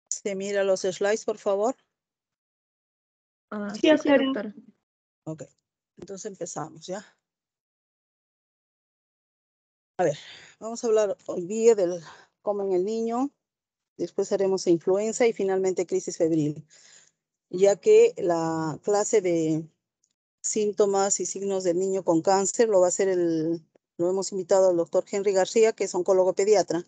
Se mira los slides, por favor. Sí, doctora. Ok, entonces empezamos, ¿ya? A ver, vamos a hablar hoy día del coma en el niño, después haremos influenza y finalmente crisis febril, ya que la clase de síntomas y signos del niño con cáncer lo va a hacer lo hemos invitado al doctor Henry García, que es oncólogo pediatra.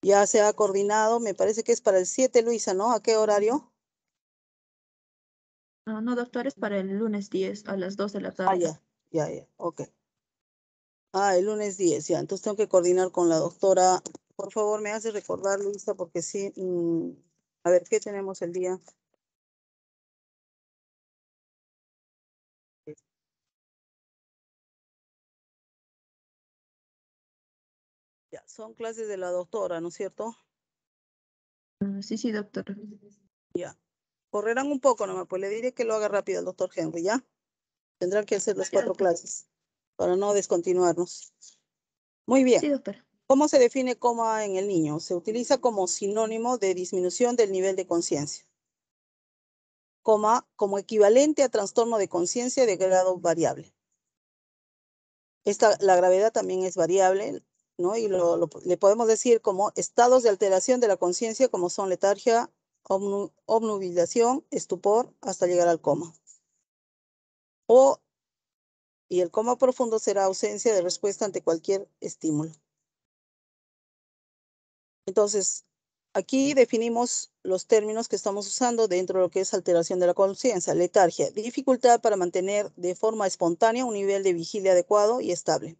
Ya se ha coordinado, me parece que es para el 7, Luisa, ¿no? ¿A qué horario? No, doctor, es para el lunes 10 a las 2 de la tarde. Ya, ok. El lunes 10, ya. Entonces tengo que coordinar con la doctora. Por favor, me hace recordar, Luisa, porque sí. A ver, ¿qué tenemos el día? Ya, son clases de la doctora, ¿no es cierto? Sí, doctor. Ya. Correrán un poco nomás, pues le diré que lo haga rápido al doctor Henry, ¿ya? Tendrán que hacer las 4 clases para no descontinuarnos. Muy bien. Sí, doctor. ¿Cómo se define coma en el niño? Se utiliza como sinónimo de disminución del nivel de conciencia. Coma como equivalente a trastorno de conciencia de grado variable. La gravedad también es variable, ¿no? Y le podemos decir como estados de alteración de la conciencia, como son letargia, obnubilación, estupor, hasta llegar al coma. Y el coma profundo será ausencia de respuesta ante cualquier estímulo. Entonces, aquí definimos los términos que estamos usando dentro de lo que es alteración de la conciencia. Letargia, dificultad para mantener de forma espontánea un nivel de vigilia adecuado y estable.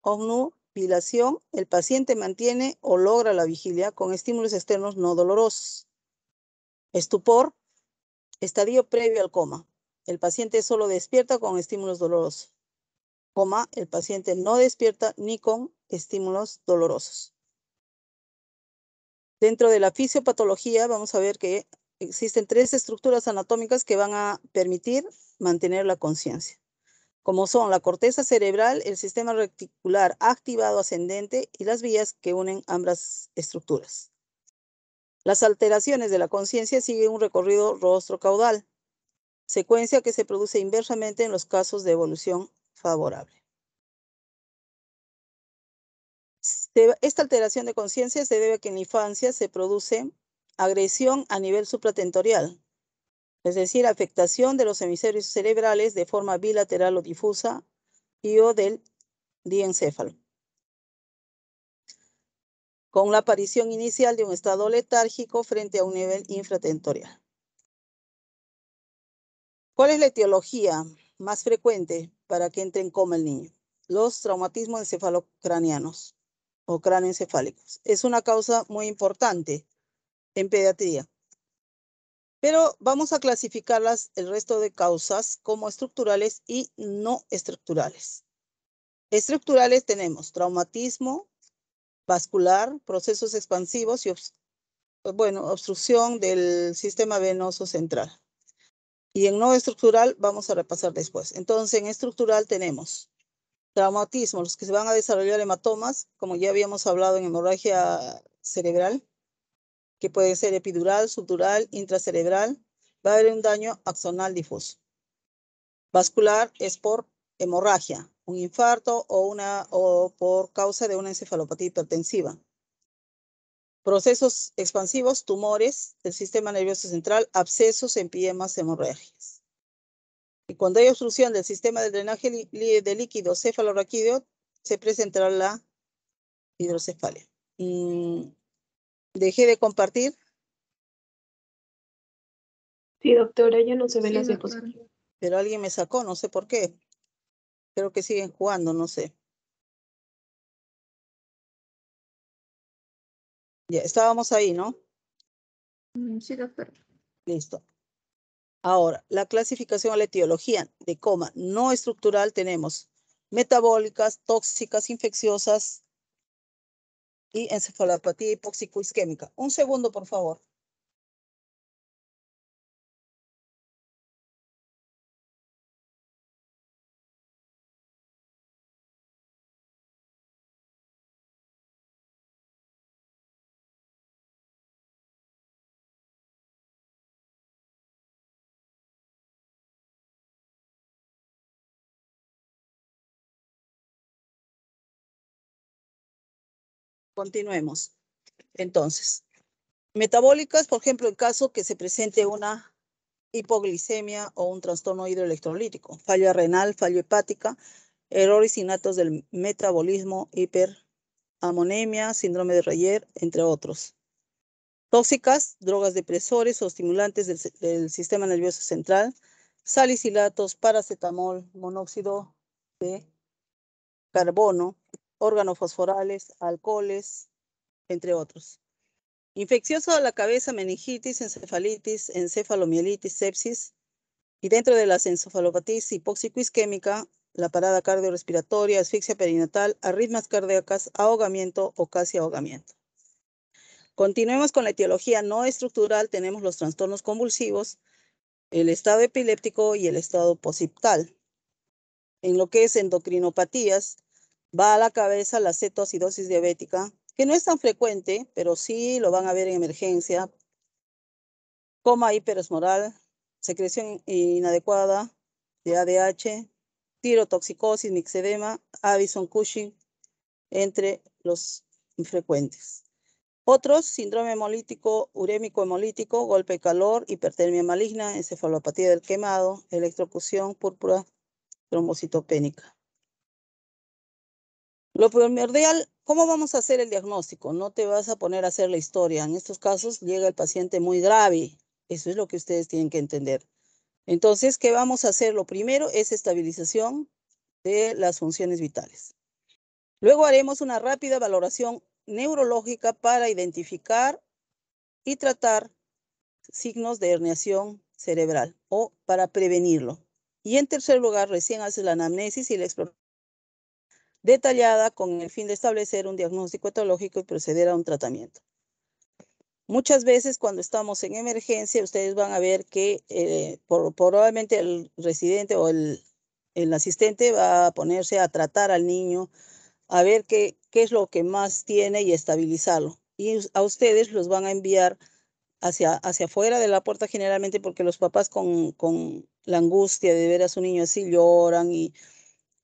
Obnubilación, el paciente mantiene o logra la vigilia con estímulos externos no dolorosos. Estupor, estadio previo al coma. El paciente solo despierta con estímulos dolorosos. Coma, el paciente no despierta ni con estímulos dolorosos. Dentro de la fisiopatología vamos a ver que existen 3 estructuras anatómicas que van a permitir mantener la conciencia, como son la corteza cerebral, el sistema reticular activado ascendente y las vías que unen ambas estructuras. Las alteraciones de la conciencia siguen un recorrido rostro-caudal, secuencia que se produce inversamente en los casos de evolución favorable. Esta alteración de conciencia se debe a que en la infancia se produce agresión a nivel supratentorial, es decir, afectación de los hemisferios cerebrales de forma bilateral o difusa y o del diencéfalo, con la aparición inicial de un estado letárgico frente a un nivel infratentorial. ¿Cuál es la etiología más frecuente para que entre en coma el niño? Los traumatismos encefalocranianos o cráneoencefálicos. Es una causa muy importante en pediatría. Pero vamos a clasificarlas, el resto de causas, como estructurales y no estructurales. Estructurales tenemos traumatismo vascular, procesos expansivos y obstrucción del sistema venoso central. Y en no estructural vamos a repasar después. Entonces, en estructural tenemos traumatismo, los que se van a desarrollar hematomas, como ya habíamos hablado en hemorragia cerebral, que puede ser epidural, subdural, intracerebral. Va a haber un daño axonal difuso. Vascular es por hemorragia, un infarto o por causa de una encefalopatía hipertensiva. Procesos expansivos, tumores del sistema nervioso central, abscesos, empiemas, hemorragias. Y cuando hay obstrucción del sistema de drenaje de líquido cefalorraquídeo, se presentará la hidrocefalia. Dejé de compartir. Sí, doctora, ya no se ven las doctora. diapositivas. Pero alguien me sacó, no sé por qué. Creo que siguen jugando, no sé. Ya, estábamos ahí, ¿no? Sí, doctor. Listo. Ahora, la clasificación a la etiología de coma no estructural tenemos metabólicas, tóxicas, infecciosas y encefalopatía hipóxico-isquémica. Un segundo, por favor. Continuemos. Entonces, metabólicas, por ejemplo, en caso que se presente una hipoglicemia o un trastorno hidroelectrolítico, falla renal, falla hepática, errores innatos del metabolismo, hiperamonemia, síndrome de Reyer, entre otros. Tóxicas, drogas depresores o estimulantes del sistema nervioso central, salicilatos, paracetamol, monóxido de carbono, organofosforales, alcoholes, entre otros. Infeccioso de la cabeza, meningitis, encefalitis, encefalomielitis, sepsis, y dentro de las encefalopatías hipóxico-isquémica, la parada cardiorrespiratoria, asfixia perinatal, arritmias cardíacas, ahogamiento o casi ahogamiento. Continuemos con la etiología no estructural. Tenemos los trastornos convulsivos, el estado epiléptico y el estado posictal. En lo que es endocrinopatías, va a la cabeza la cetoacidosis diabética, que no es tan frecuente, pero sí lo van a ver en emergencia. Coma hiperosmoral, secreción inadecuada de ADH, tirotoxicosis, mixedema, Addison-Cushing, entre los infrecuentes. Otros, síndrome hemolítico, urémico hemolítico, golpe de calor, hipertermia maligna, encefalopatía del quemado, electrocución, púrpura trombocitopénica. Lo primordial, ¿cómo vamos a hacer el diagnóstico? No te vas a poner a hacer la historia. En estos casos llega el paciente muy grave. Eso es lo que ustedes tienen que entender. Entonces, ¿qué vamos a hacer? Lo primero es estabilización de las funciones vitales. Luego haremos una rápida valoración neurológica para identificar y tratar signos de herniación cerebral o para prevenirlo. Y en tercer lugar, recién haces la anamnesis y la exploración detallada con el fin de establecer un diagnóstico etiológico y proceder a un tratamiento. Muchas veces cuando estamos en emergencia, ustedes van a ver que probablemente el residente o el asistente va a ponerse a tratar al niño, a ver qué es lo que más tiene y estabilizarlo. Y a ustedes los van a enviar hacia afuera de la puerta generalmente porque los papás con la angustia de ver a su niño así lloran y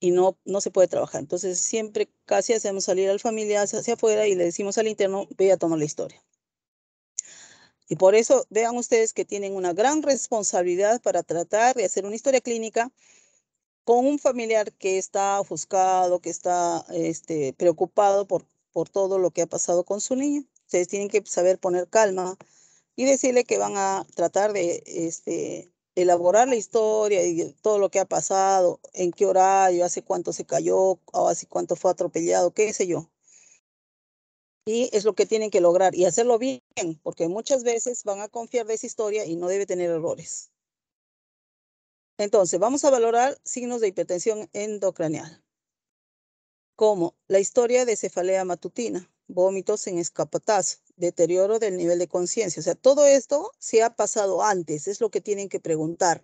no se puede trabajar. Entonces siempre casi hacemos salir al familiar hacia afuera y le decimos al interno, ve a tomar la historia. Y por eso vean ustedes que tienen una gran responsabilidad para tratar de hacer una historia clínica con un familiar que está ofuscado, que está preocupado por todo lo que ha pasado con su niño. Ustedes tienen que saber poner calma y decirle que van a tratar de elaborar la historia y todo lo que ha pasado, en qué horario, hace cuánto se cayó, o hace cuánto fue atropellado, qué sé yo. Y es lo que tienen que lograr y hacerlo bien, porque muchas veces van a confiar de esa historia y no debe tener errores. Entonces, vamos a valorar signos de hipertensión endocranial, como la historia de cefalea matutina, vómitos en escapatazo, deterioro del nivel de conciencia. O sea, todo esto se ha pasado antes, es lo que tienen que preguntar.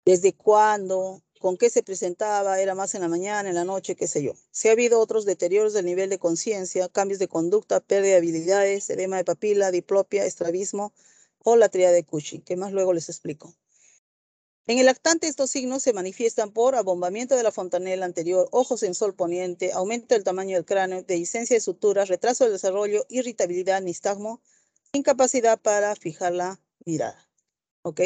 ¿Desde cuándo? ¿Con qué se presentaba? ¿Era más en la mañana, en la noche? ¿Qué sé yo? Si ha habido otros deterioros del nivel de conciencia, cambios de conducta, pérdida de habilidades, edema de papila, diplopia, estrabismo o la tríada de Cushing, que más luego les explico. En el lactante, estos signos se manifiestan por abombamiento de la fontanela anterior, ojos en sol poniente, aumento del tamaño del cráneo, dehiscencia de suturas, retraso del desarrollo, irritabilidad, nistagmo, incapacidad para fijar la mirada. ¿Ok?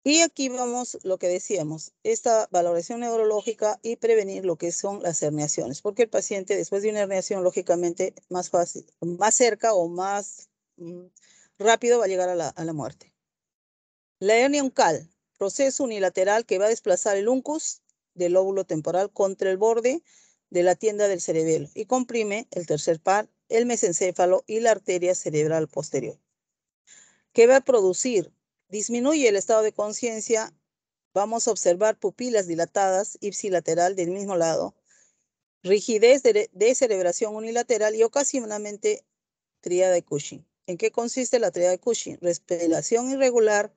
Y aquí vamos lo que decíamos, esta valoración neurológica y prevenir lo que son las herniaciones, porque el paciente después de una herniación, lógicamente, más fácil, más cerca o más rápido va a llegar a la muerte. La hernia uncal, proceso unilateral que va a desplazar el uncus del lóbulo temporal contra el borde de la tienda del cerebelo y comprime el tercer par, el mesencéfalo y la arteria cerebral posterior. ¿Qué va a producir? Disminuye el estado de conciencia. Vamos a observar pupilas dilatadas ipsilateral del mismo lado, rigidez de cerebración unilateral y ocasionalmente tríada de Cushing. ¿En qué consiste la tríada de Cushing? Respiración irregular,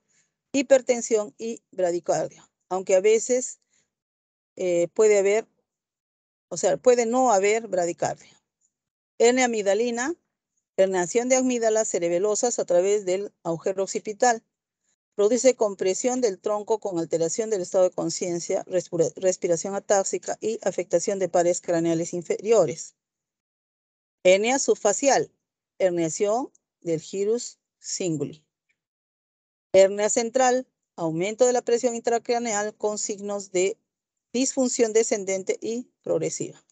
hipertensión y bradicardia, aunque a veces puede haber, o sea, puede no haber bradicardia. Hernia amigdalina, herniación de amígdalas cerebelosas a través del agujero occipital. Produce compresión del tronco con alteración del estado de conciencia, respiración atáxica y afectación de pares craneales inferiores. Hernia subfacial, herniación del gyrus cinguli. Hernia central, aumento de la presión intracraneal con signos de disfunción descendente y progresiva.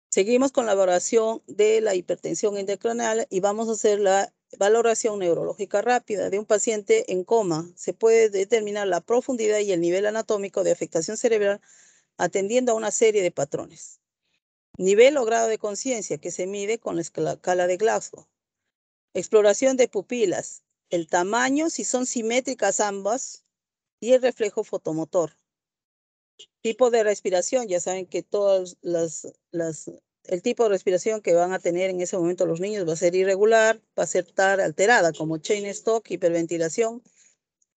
Seguimos con la valoración de la hipertensión intracraneal y vamos a hacer la valoración neurológica rápida de un paciente en coma. Se puede determinar la profundidad y el nivel anatómico de afectación cerebral atendiendo a una serie de patrones. Nivel o grado de conciencia que se mide con la escala de Glasgow. Exploración de pupilas, el tamaño, si son simétricas ambas, y el reflejo fotomotor. Tipo de respiración, ya saben que todas el tipo de respiración que van a tener en ese momento los niños va a ser irregular, va a ser alterada, como Cheyne-Stokes, hiperventilación,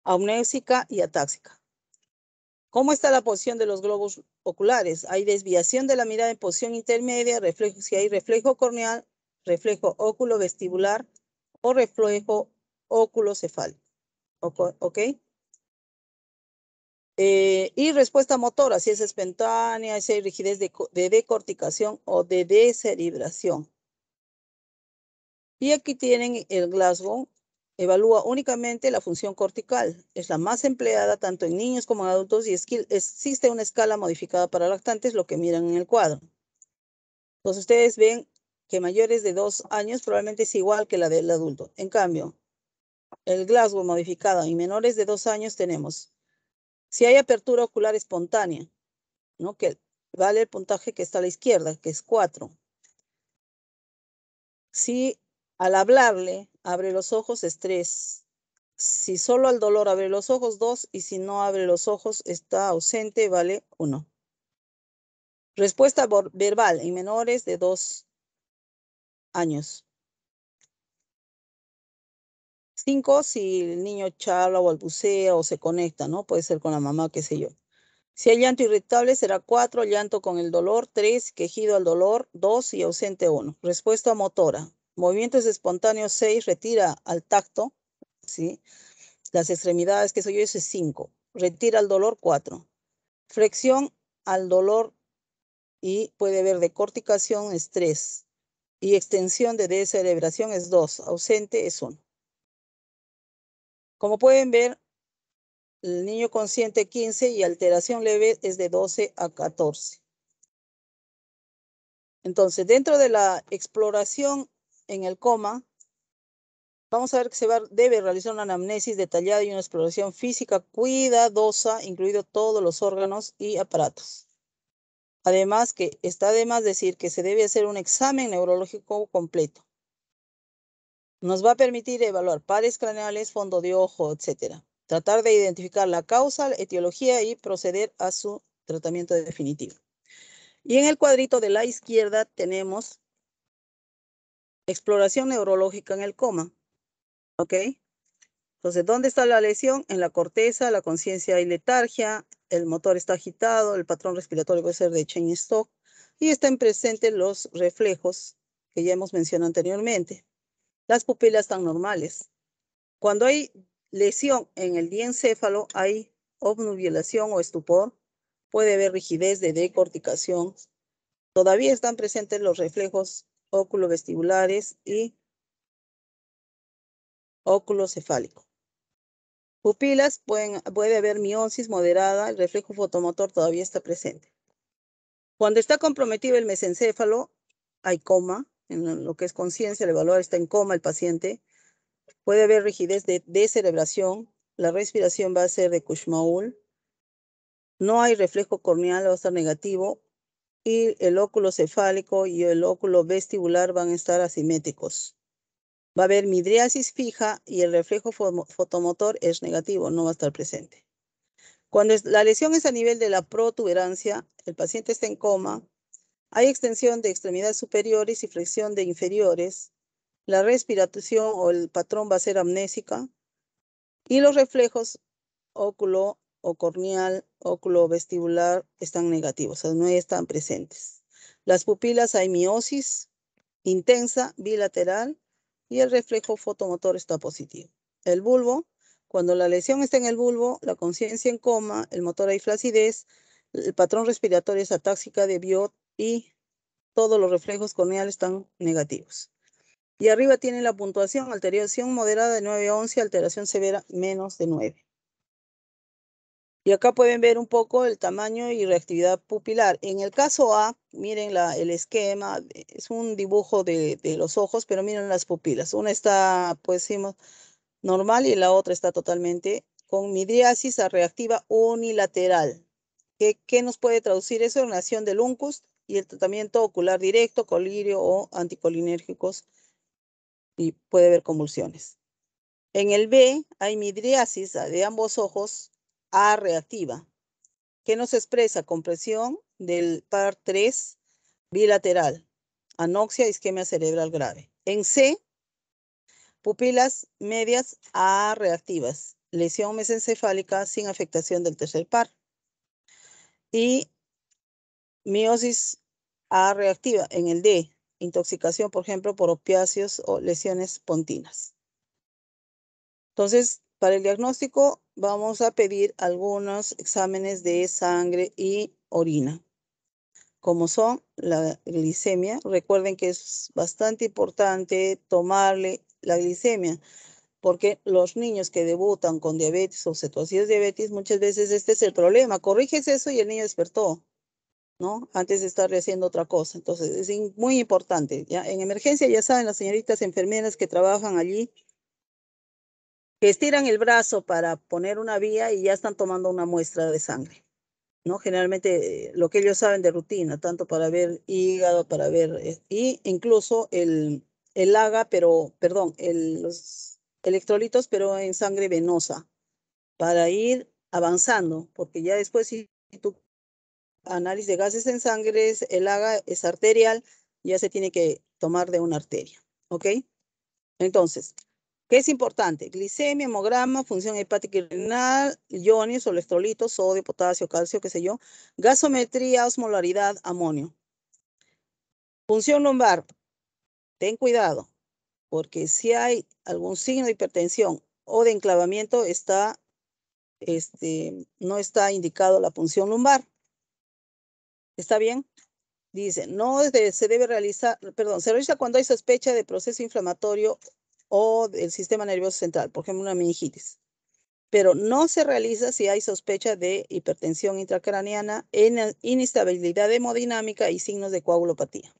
amnésica y atáxica. ¿Cómo está la posición de los globos oculares? Hay desviación de la mirada en posición intermedia, si hay reflejo corneal, reflejo óculo-vestibular o reflejo óculo-cefálico. ¿Ok? Y respuesta motora, si es espontánea, si hay rigidez de decorticación o de descerebración. Y aquí tienen el Glasgow, evalúa únicamente la función cortical. Es la más empleada tanto en niños como en adultos y existe una escala modificada para lactantes, lo que miran en el cuadro. Entonces ustedes ven que mayores de 2 años probablemente es igual que la del adulto. En cambio, el Glasgow modificado en menores de 2 años tenemos. Si hay apertura ocular espontánea, ¿no? Que vale el puntaje que está a la izquierda, que es 4. Si al hablarle abre los ojos, es 3. Si solo al dolor abre los ojos, 2. Y si no abre los ojos, está ausente, vale 1. Respuesta verbal en menores de 2 años. 5, si el niño charla o balbucea o se conecta, ¿no? Puede ser con la mamá, qué sé yo. Si hay llanto irritable, será 4, llanto con el dolor, 3, quejido al dolor, 2 y ausente 1. Respuesta motora. Movimientos espontáneos, 6, retira al tacto, ¿sí? Las extremidades, que soy yo, eso es 5. Retira al dolor, 4. Flexión al dolor y puede haber decorticación, es 3. Y extensión de descerebración es 2. Ausente es 1. Como pueden ver, el niño consciente 15 y alteración leve es de 12 a 14. Entonces, dentro de la exploración en el coma, vamos a ver que debe realizar una anamnesis detallada y una exploración física cuidadosa, incluido todos los órganos y aparatos. Además, que está de más decir que se debe hacer un examen neurológico completo. Nos va a permitir evaluar pares craneales, fondo de ojo, etc. Tratar de identificar la causa, la etiología y proceder a su tratamiento definitivo. Y en el cuadrito de la izquierda tenemos exploración neurológica en el coma. ¿Ok? Entonces, ¿dónde está la lesión? En la corteza, la conciencia hay letargia, el motor está agitado, el patrón respiratorio puede ser de Cheyne-Stokes y están presentes los reflejos que ya hemos mencionado anteriormente. Las pupilas están normales. Cuando hay lesión en el diencéfalo, hay obnubilación o estupor, puede haber rigidez de decorticación. Todavía están presentes los reflejos óculo-vestibulares y óculo-cefálico. Pupilas, puede haber miosis moderada, el reflejo fotomotor todavía está presente. Cuando está comprometido el mesencéfalo, hay coma, en lo que es conciencia, el evaluador está en coma el paciente. Puede haber rigidez de descerebración, la respiración va a ser de Kussmaul. No hay reflejo corneal, va a estar negativo. Y el óculo cefálico y el óculo vestibular van a estar asimétricos. Va a haber midriasis fija y el reflejo fotomotor es negativo, no va a estar presente. Cuando la lesión es a nivel de la protuberancia, el paciente está en coma, hay extensión de extremidades superiores y flexión de inferiores, la respiración o el patrón va a ser amnésica y los reflejos óculo o corneal, óculo vestibular están negativos, o sea, no están presentes. Las pupilas hay miosis intensa bilateral y el reflejo fotomotor está positivo. El bulbo, cuando la lesión está en el bulbo, la conciencia en coma, el motor hay flacidez, el patrón respiratorio es atáxica de Biot y todos los reflejos corneales están negativos. Y arriba tiene la puntuación, alteración moderada de 9 a 11, alteración severa menos de 9. Y acá pueden ver un poco el tamaño y reactividad pupilar. En el caso A, miren el esquema, es un dibujo de los ojos, pero miren las pupilas. Una está, pues decimos, normal y la otra está totalmente con midriasis reactiva unilateral. ¿Qué nos puede traducir eso? Relación del uncus y el tratamiento ocular directo, colirio o anticolinérgicos, y puede haber convulsiones. En el B hay midriasis de ambos ojos A reactiva, que nos expresa compresión del par 3 bilateral, anoxia, isquemia cerebral grave. En C, pupilas medias A reactivas, lesión mesencefálica sin afectación del tercer par. Y miosis A reactiva en el D, intoxicación, por ejemplo, por opiáceos o lesiones pontinas. Entonces, para el diagnóstico vamos a pedir algunos exámenes de sangre y orina, como son la glicemia. Recuerden que es bastante importante tomarle la glicemia, porque los niños que debutan con diabetes o cetoacidosis diabetes, muchas veces este es el problema. Corriges eso y el niño despertó, ¿no? Antes de estarle haciendo otra cosa. Entonces, es muy importante. ¿Ya? En emergencia, ya saben, las señoritas enfermeras que trabajan allí, que estiran el brazo para poner una vía y ya están tomando una muestra de sangre, ¿no? Generalmente lo que ellos saben de rutina, tanto para ver hígado, para ver, y incluso el AGA, los electrolitos, pero en sangre venosa, para ir avanzando, porque ya después si tu análisis de gases en sangre, el AGA es arterial, ya se tiene que tomar de una arteria, ¿ok? Entonces, ¿qué es importante? Glicemia, hemograma, función hepática y renal, iones o electrolitos, sodio, potasio, calcio, qué sé yo. Gasometría, osmolaridad, amonio. Función lumbar. Ten cuidado, porque si hay algún signo de hipertensión o de enclavamiento, no está indicado la punción lumbar. ¿Está bien? Dice, se debe realizar, se realiza cuando hay sospecha de proceso inflamatorio o del sistema nervioso central, por ejemplo, una meningitis. Pero no se realiza si hay sospecha de hipertensión intracraneana, inestabilidad hemodinámica y signos de coagulopatía.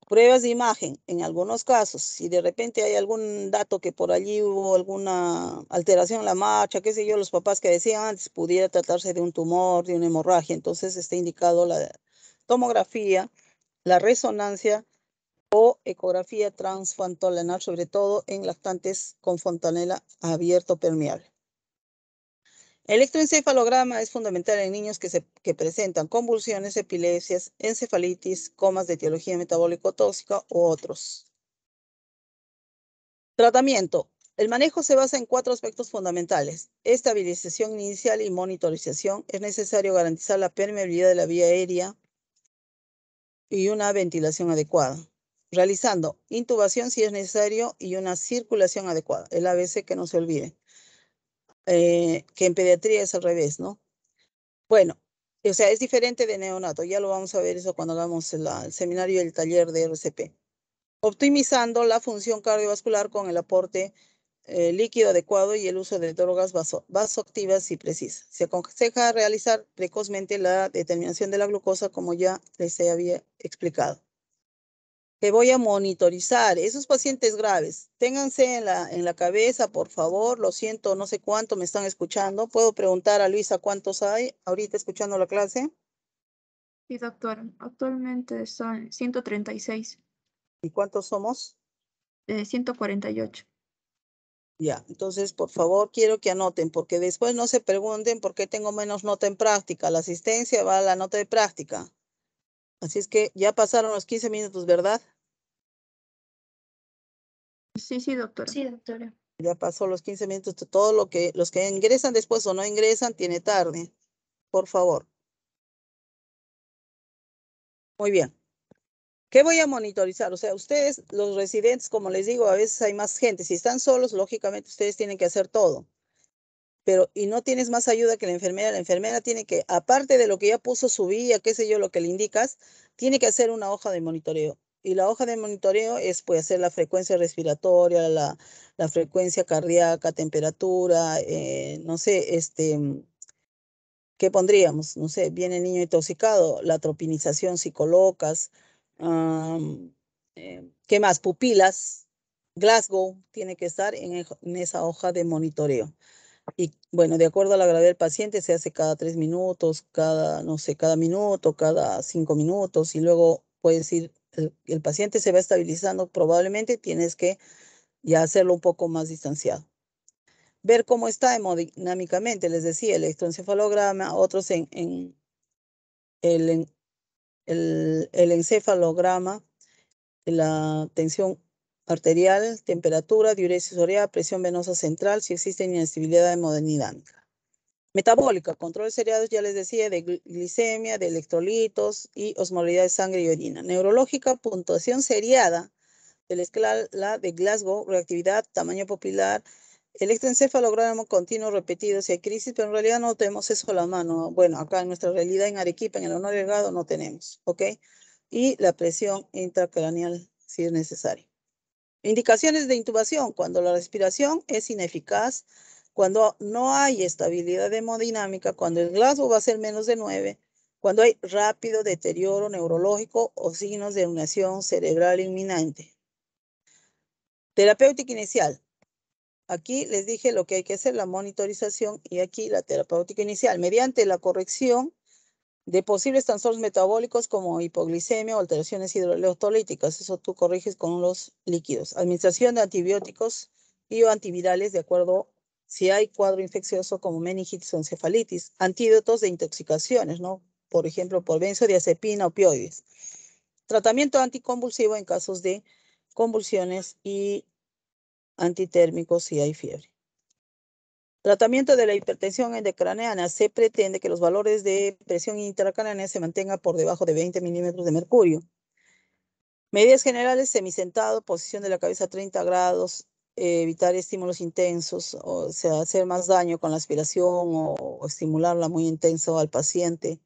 Pruebas de imagen, en algunos casos, si de repente hay algún dato que por allí hubo alguna alteración en la marcha, qué sé yo, los papás que decían antes, pudiera tratarse de un tumor, de una hemorragia, entonces está indicado la tomografía, la resonancia o ecografía transfontanelar, sobre todo en lactantes con fontanela abierto permeable. Electroencefalograma es fundamental en niños que presentan convulsiones, epilepsias, encefalitis, comas de etiología metabólico-tóxica u otros. Tratamiento. El manejo se basa en 4 aspectos fundamentales: estabilización inicial y monitorización. Es necesario garantizar la permeabilidad de la vía aérea y una ventilación adecuada, realizando intubación si es necesario y una circulación adecuada. El ABC, que no se olvide. Que en pediatría es al revés, ¿no? Bueno, o sea, es diferente de neonato. Ya lo vamos a ver eso cuando hagamos el seminario y el taller de RCP. Optimizando la función cardiovascular con el aporte líquido adecuado y el uso de drogas vasoactivas y precisas. Se aconseja realizar precozmente la determinación de la glucosa, como ya les había explicado. Que voy a monitorizar esos pacientes graves. Ténganse en la cabeza, por favor. Lo siento, no sé cuánto me están escuchando. ¿Puedo preguntar a Luisa cuántos hay ahorita escuchando la clase? Sí, doctora. Actualmente son 136. ¿Y cuántos somos? 148. Ya, entonces, por favor, quiero que anoten, porque después no se pregunten por qué tengo menos nota en práctica. La asistencia va a la nota de práctica. Así es que ya pasaron los 15 minutos, ¿verdad? Sí, doctora. Sí, doctora. Ya pasó los 15 minutos. Todo los que ingresan después o no ingresan, tiene tarde. Por favor. Muy bien. ¿Qué voy a monitorizar? O sea, ustedes, los residentes, como les digo, a veces hay más gente. Si están solos, lógicamente ustedes tienen que hacer todo. Pero, y no tienes más ayuda que la enfermera tiene que, aparte de lo que ya puso su vía, qué sé yo, lo que le indicas, tiene que hacer una hoja de monitoreo. Y la hoja de monitoreo puede ser la frecuencia respiratoria, la frecuencia cardíaca, temperatura, no sé, ¿qué pondríamos? No sé, viene el niño intoxicado, la tropinización si colocas, ¿qué más? Pupilas, Glasgow tiene que estar en esa hoja de monitoreo. Y bueno, de acuerdo a la gravedad del paciente, se hace cada 3 minutos, no sé, cada minuto, cada 5 minutos, y luego puedes ir, el paciente se va estabilizando, probablemente tienes que ya hacerlo un poco más distanciado. Ver cómo está hemodinámicamente, les decía, electroencefalograma, otros el encefalograma, la tensión arterial, temperatura, diuresis urea, presión venosa central, si existe inestabilidad hemodinámica. Metabólica, control seriados, ya les decía, de glicemia, de electrolitos y osmolaridad de sangre y orina. Neurológica, puntuación seriada de la escala de Glasgow, reactividad, tamaño pupilar, electroencefalograma continuo repetido, si hay crisis, pero en realidad no tenemos eso a la mano. Bueno, acá en nuestra realidad en Arequipa, en el Honor Delgado, no tenemos, ¿ok? Y la presión intracraneal, si es necesario. Indicaciones de intubación, cuando la respiración es ineficaz, cuando no hay estabilidad hemodinámica, cuando el Glasgow va a ser menos de 9, cuando hay rápido deterioro neurológico o signos de lunación cerebral inminente. Terapéutica inicial. Aquí les dije lo que hay que hacer, la monitorización, y aquí la terapéutica inicial, mediante la corrección de posibles trastornos metabólicos como hipoglicemia o alteraciones hidroelectrolíticas. Eso tú corriges con los líquidos. Administración de antibióticos y o antivirales de acuerdo si hay cuadro infeccioso como meningitis o encefalitis. Antídotos de intoxicaciones, ¿no? Por ejemplo, por benzodiazepina, opioides. Tratamiento anticonvulsivo en casos de convulsiones y antitérmicos si hay fiebre. Tratamiento de la hipertensión endocraneana. Se pretende que los valores de presión intracraneana se mantengan por debajo de 20 milímetros de mercurio. Medidas generales, semisentado, posición de la cabeza a 30 grados, evitar estímulos intensos, o sea, hacer más daño con la aspiración o estimularla muy intenso al paciente.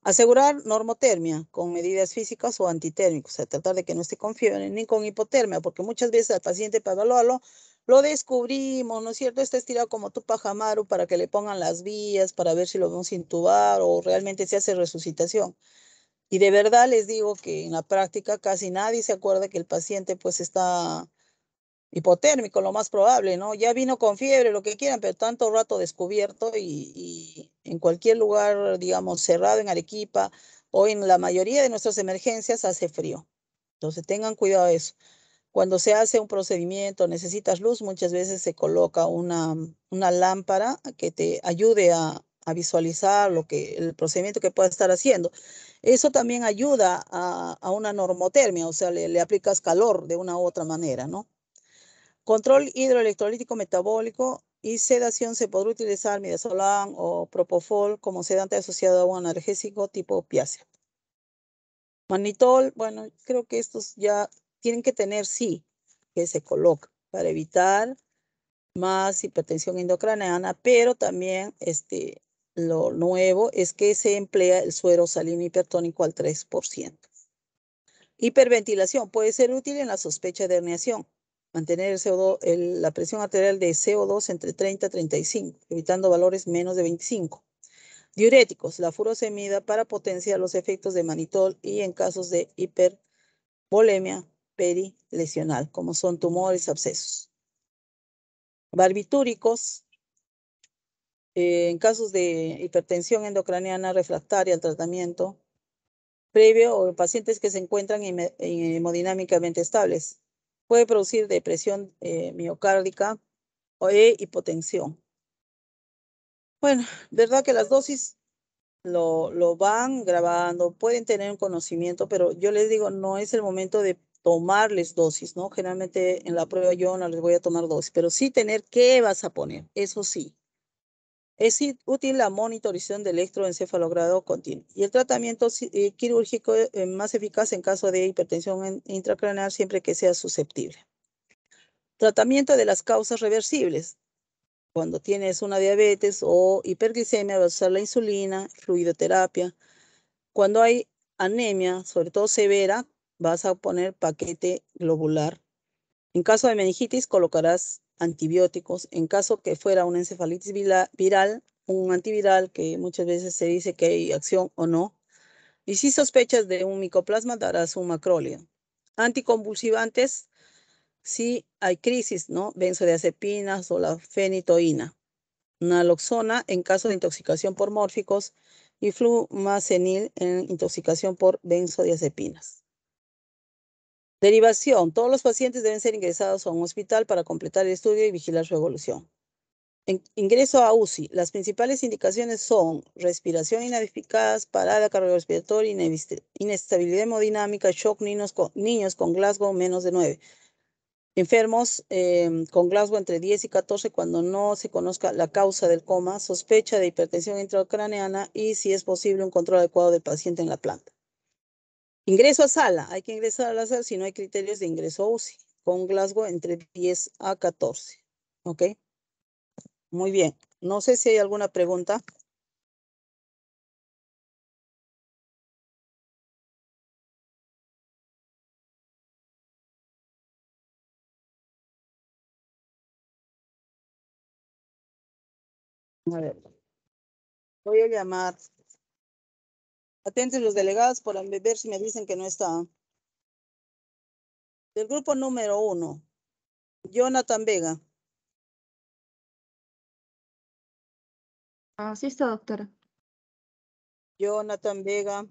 Asegurar normotermia con medidas físicas o antitérmicos, o sea, tratar de que no esté con fiebre ni con hipotermia, porque muchas veces al paciente para evaluarlo lo descubrimos, ¿no es cierto? Está estirado como Tupac Amaru para que le pongan las vías, para ver si lo vamos a intubar o realmente se hace resucitación. Y de verdad les digo que en la práctica casi nadie se acuerda que el paciente pues está hipotérmico, lo más probable, ¿no? Ya vino con fiebre, lo que quieran, pero tanto rato descubierto y en cualquier lugar, digamos, cerrado en Arequipa o en la mayoría de nuestras emergencias hace frío. Entonces tengan cuidado de eso. Cuando se hace un procedimiento, necesitas luz, muchas veces se coloca una lámpara que te ayude a visualizar el procedimiento que puedas estar haciendo. Eso también ayuda a una normotermia, o sea, le aplicas calor de una u otra manera, ¿no? Control hidroelectrolítico metabólico y sedación. Se podrá utilizar midazolam o propofol como sedante asociado a un analgésico tipo opiáceo. Manitol, bueno, creo que estos ya tienen que tener, sí, que se coloca para evitar más hipertensión endocraneana, pero también lo nuevo es que se emplea el suero salino hipertónico al 3%. Hiperventilación puede ser útil en la sospecha de herniación. Mantener la presión arterial de CO2 entre 30 y 35, evitando valores menos de 25. Diuréticos, la furosemida para potenciar los efectos de manitol y en casos de hipervolemia perilesional, como son tumores, abscesos. Barbitúricos, en casos de hipertensión endocraniana refractaria al tratamiento previo o en pacientes que se encuentran hemodinámicamente estables. Puede producir depresión miocárdica o hipotensión. Bueno, verdad que las dosis lo van grabando, pueden tener un conocimiento, pero yo les digo, no es el momento de tomarles dosis, ¿no? Generalmente en la prueba yo no les voy a tomar dosis, pero sí tener qué vas a poner, eso sí. Es útil la monitorización del electroencefalogrado continuo y el tratamiento quirúrgico más eficaz en caso de hipertensión intracraneal siempre que sea susceptible. Tratamiento de las causas reversibles. Cuando tienes una diabetes o hiperglicemia, vas a usar la insulina, fluidoterapia. Cuando hay anemia, sobre todo severa, vas a poner paquete globular. En caso de meningitis, colocarás antibióticos. En caso que fuera una encefalitis viral, un antiviral que muchas veces se dice que hay acción o no. Y si sospechas de un micoplasma, darás un macróleo. Anticonvulsivantes, si hay crisis, ¿no? Benzodiazepinas o la fenitoína. Naloxona en caso de intoxicación por mórficos y flumazenil en intoxicación por benzodiazepinas. Derivación. Todos los pacientes deben ser ingresados a un hospital para completar el estudio y vigilar su evolución. Ingreso a UCI. Las principales indicaciones son respiración ineficaz, parada cardiorrespiratoria, inestabilidad hemodinámica, shock niños con Glasgow menos de 9. Enfermos con Glasgow entre 10 y 14 cuando no se conozca la causa del coma, sospecha de hipertensión intracraneana y, si es posible, un control adecuado del paciente en la planta. Ingreso a sala. Hay que ingresar a la sala si no hay criterios de ingreso a UCI, con Glasgow entre 10 a 14. ¿Ok? Muy bien. No sé si hay alguna pregunta. A ver. Voy a llamar. Atentos los delegados por ver si me dicen que no está. Del grupo número 1, Jonathan Vega. Así está, doctora. Jonathan Vega.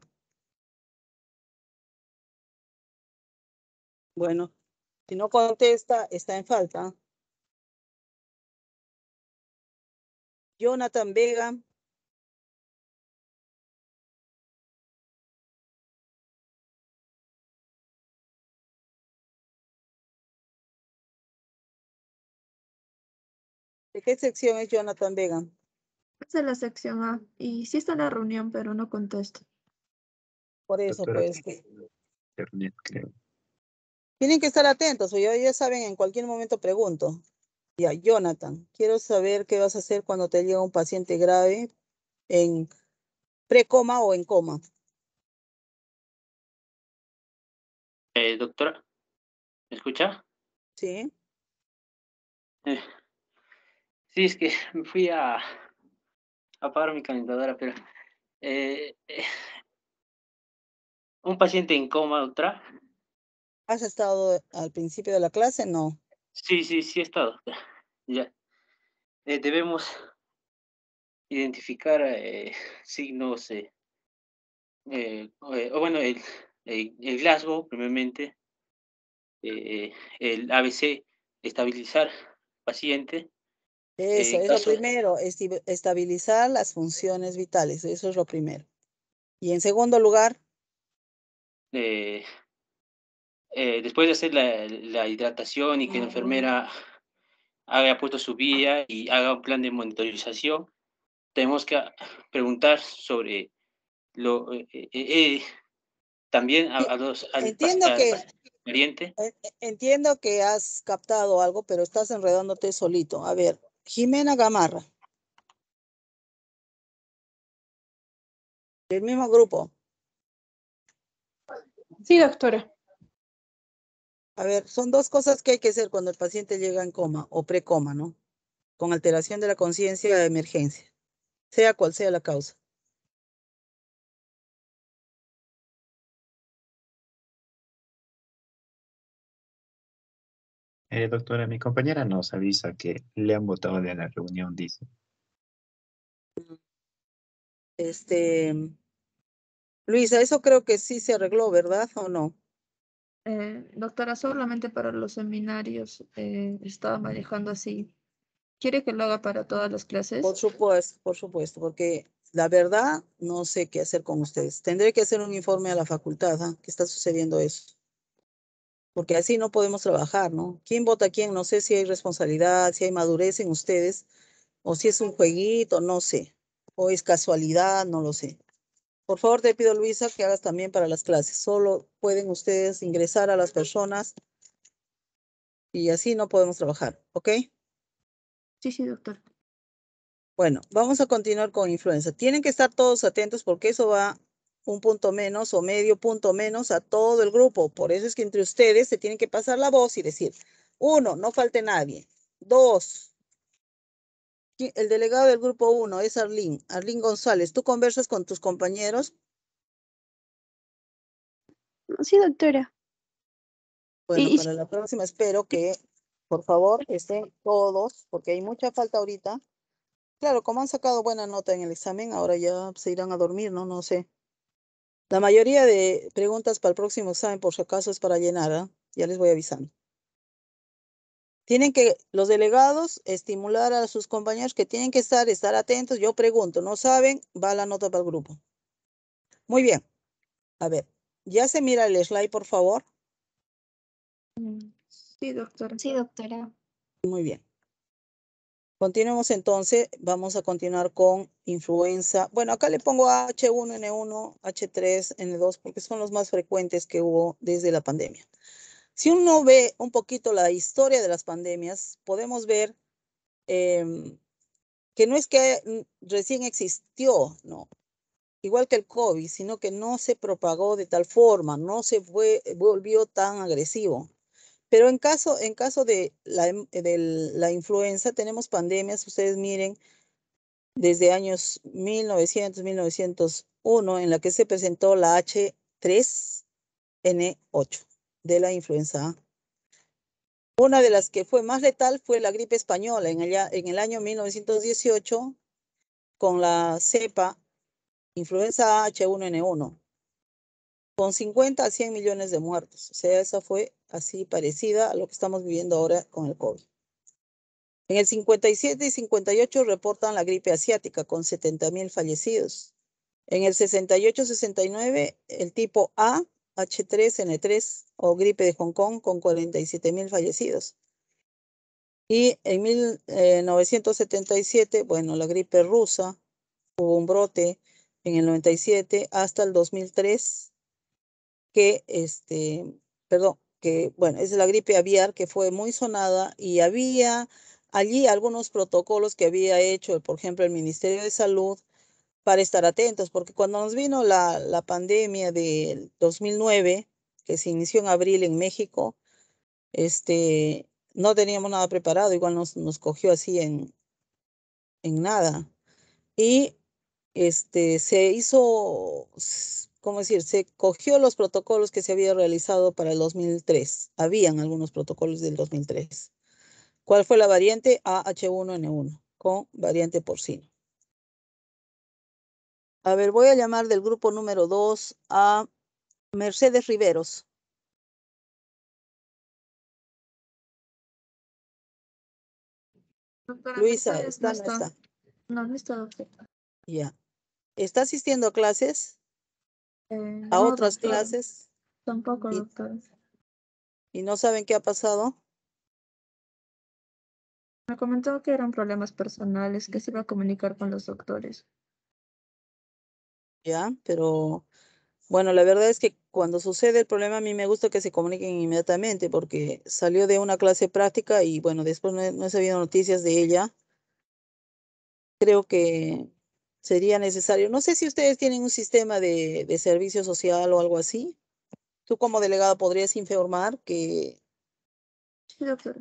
Bueno, si no contesta, está en falta. Jonathan Vega. ¿De qué sección es Jonathan Vega? Es de la sección A. Y sí está en la reunión, pero no contesta. Por eso, Doctora, pues, internet, creo. tienen que estar atentos, o ya saben, en cualquier momento pregunto. Ya, Jonathan, quiero saber qué vas a hacer cuando te llega un paciente grave en precoma o en coma. Doctora, ¿me escucha? Sí. Sí, es que me fui a apagar mi calentadora, pero un paciente en coma, doctora. ¿Has estado al principio de la clase? No. Sí, sí está, doctora. Ya. Debemos identificar signos, o bueno, el Glasgow, primeramente, el ABC, estabilizar paciente. Eso En es lo caso, primero, estabilizar las funciones vitales, eso es lo primero. Y en segundo lugar, después de hacer la hidratación y que la enfermera haya puesto su vía y haga un plan de monitorización, tenemos que preguntar sobre también sí, al entiendo que paciente. entiendo que has captado algo, pero estás enredándote solito. A ver, Jimena Gamarra, del mismo grupo. Sí, doctora. A ver, son dos cosas que hay que hacer cuando el paciente llega en coma o precoma, ¿no? Con alteración de la conciencia de emergencia, sea cual sea la causa. Doctora, mi compañera nos avisa que le han votado de la reunión, dice. Luisa, eso creo que sí se arregló, ¿verdad o no? Doctora, solamente para los seminarios estaba manejando así. ¿Quiere que lo haga para todas las clases? Por supuesto, porque la verdad no sé qué hacer con ustedes. Tendré que hacer un informe a la facultad, ¿ah? Que está sucediendo eso. Porque así no podemos trabajar, ¿no? ¿Quién vota a quién? No sé si hay responsabilidad, si hay madurez en ustedes, o si es un jueguito, no sé. O es casualidad, no lo sé. Por favor, te pido, Luisa, que hagas también para las clases. Solo pueden ustedes ingresar a las personas y así no podemos trabajar, ¿ok? Sí, doctor. Bueno, vamos a continuar con influenza. Tienen que estar todos atentos porque eso va un punto menos o medio punto menos a todo el grupo. Por eso es que entre ustedes se tienen que pasar la voz y decir, 1, no falte nadie. 2, el delegado del grupo 1 es Arlín González. ¿Tú conversas con tus compañeros? Sí, doctora. Bueno, Y para la próxima espero que, por favor, estén todos, porque hay mucha falta ahorita. Claro, como han sacado buena nota en el examen, ahora ya se irán a dormir, ¿no? No sé. La mayoría de preguntas para el próximo examen, por si acaso, es para llenar, ¿ah? Ya les voy avisando. Tienen que, los delegados, estimular a sus compañeros que tienen que estar atentos. Yo pregunto, ¿no saben? Va la nota para el grupo. Muy bien. A ver, ¿ya se mira el slide, por favor? Sí, doctora. sí, doctora. Muy bien. Continuemos entonces, vamos a continuar con influenza. Bueno, acá le pongo H1N1, H3N2, porque son los más frecuentes que hubo desde la pandemia. Si uno ve un poquito la historia de las pandemias, podemos ver que no es que recién existió, no, igual que el COVID, sino que no se propagó de tal forma, no se volvió tan agresivo. Pero en caso de la influenza, tenemos pandemias, ustedes miren, desde años 1900, 1901, en la que se presentó la H3N8 de la influenza A. Una de las que fue más letal fue la gripe española en el año 1918 con la cepa influenza H1N1, con 50 a 100 millones de muertos. O sea, esa fue así parecida a lo que estamos viviendo ahora con el COVID. En el 57 y 58 reportan la gripe asiática con 70.000 fallecidos. En el 68-69 el tipo A, H3N3 o gripe de Hong Kong con 47.000 fallecidos. Y en 1977, bueno, la gripe rusa, hubo un brote en el 97 hasta el 2003 que, bueno, es la gripe aviar que fue muy sonada y había allí algunos protocolos que había hecho, por ejemplo, el Ministerio de Salud para estar atentos, porque cuando nos vino la pandemia del 2009, que se inició en abril en México, no teníamos nada preparado, igual nos cogió así en nada. Y se hizo, ¿cómo decir? Se cogió los protocolos que se había realizado para el 2003. Habían algunos protocolos del 2003. ¿Cuál fue la variante? AH1N1 con variante porcino. A ver, voy a llamar del grupo número 2 a Mercedes Riveros. Doctora, Luisa, Mercedes ¿está o no está? No, no está, doctora. Ya. ¿Está asistiendo a clases? ¿A No, otras doctora. clases? Tampoco, ¿Y, doctora. y no saben qué ha pasado? Me comentó que eran problemas personales, que se iba a comunicar con los doctores. Ya, pero bueno, la verdad es que cuando sucede el problema a mí me gusta que se comuniquen inmediatamente porque salió de una clase práctica y bueno, después no he sabido noticias de ella. Creo que sería necesario. No sé si ustedes tienen un sistema de servicio social o algo así. Tú como delegada podrías informar que Sí, doctora.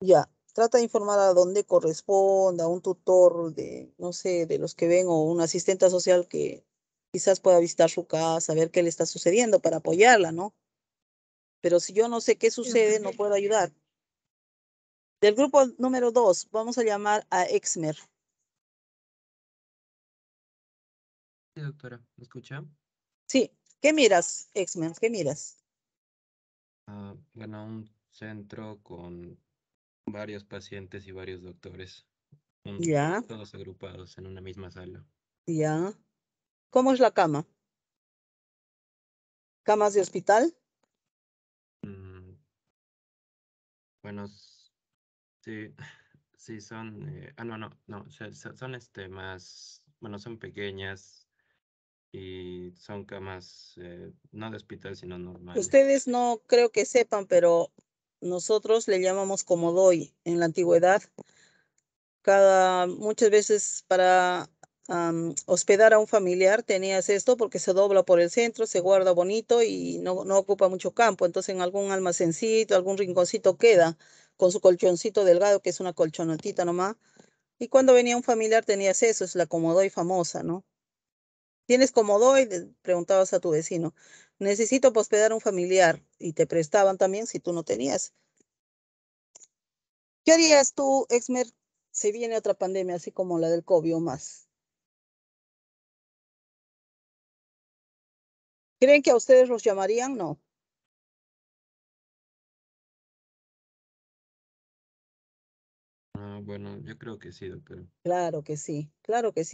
ya, trata de informar a donde corresponda, un tutor de, no sé, de los que ven o una asistente social que quizás pueda visitar su casa, ver qué le está sucediendo para apoyarla, ¿no? Pero si yo no sé qué Sí, sucede, no doctora. puedo ayudar. Del grupo número 2, vamos a llamar a Exmer. Sí, doctora, ¿me escucha? Sí, ¿qué miras, Exmer? ¿Qué miras? Bueno, un centro con varios pacientes y varios doctores, Ya, todos agrupados en una misma sala. ya. ¿Cómo es la cama? ¿Camas de hospital? Mm, bueno, sí, sí son, no, son más, bueno, son pequeñas y son camas no de hospital, sino normales. Ustedes no creo que sepan, pero nosotros le llamamos comodoy en la antigüedad. Muchas veces para hospedar a un familiar, tenías esto porque se dobla por el centro, se guarda bonito y no ocupa mucho campo. Entonces en algún almacencito, algún rinconcito queda con su colchoncito delgado, que es una colchonetita nomás. Y cuando venía un familiar tenías eso, es la Comodoy famosa, ¿no? ¿Tienes Comodoy? Preguntabas a tu vecino. Necesito hospedar a un familiar y te prestaban también si tú no tenías. ¿Qué harías tú, Exmer, si viene otra pandemia así como la del COVID o más? ¿Creen que a ustedes los llamarían? No. Ah, bueno, yo creo que sí, doctora. Claro que sí,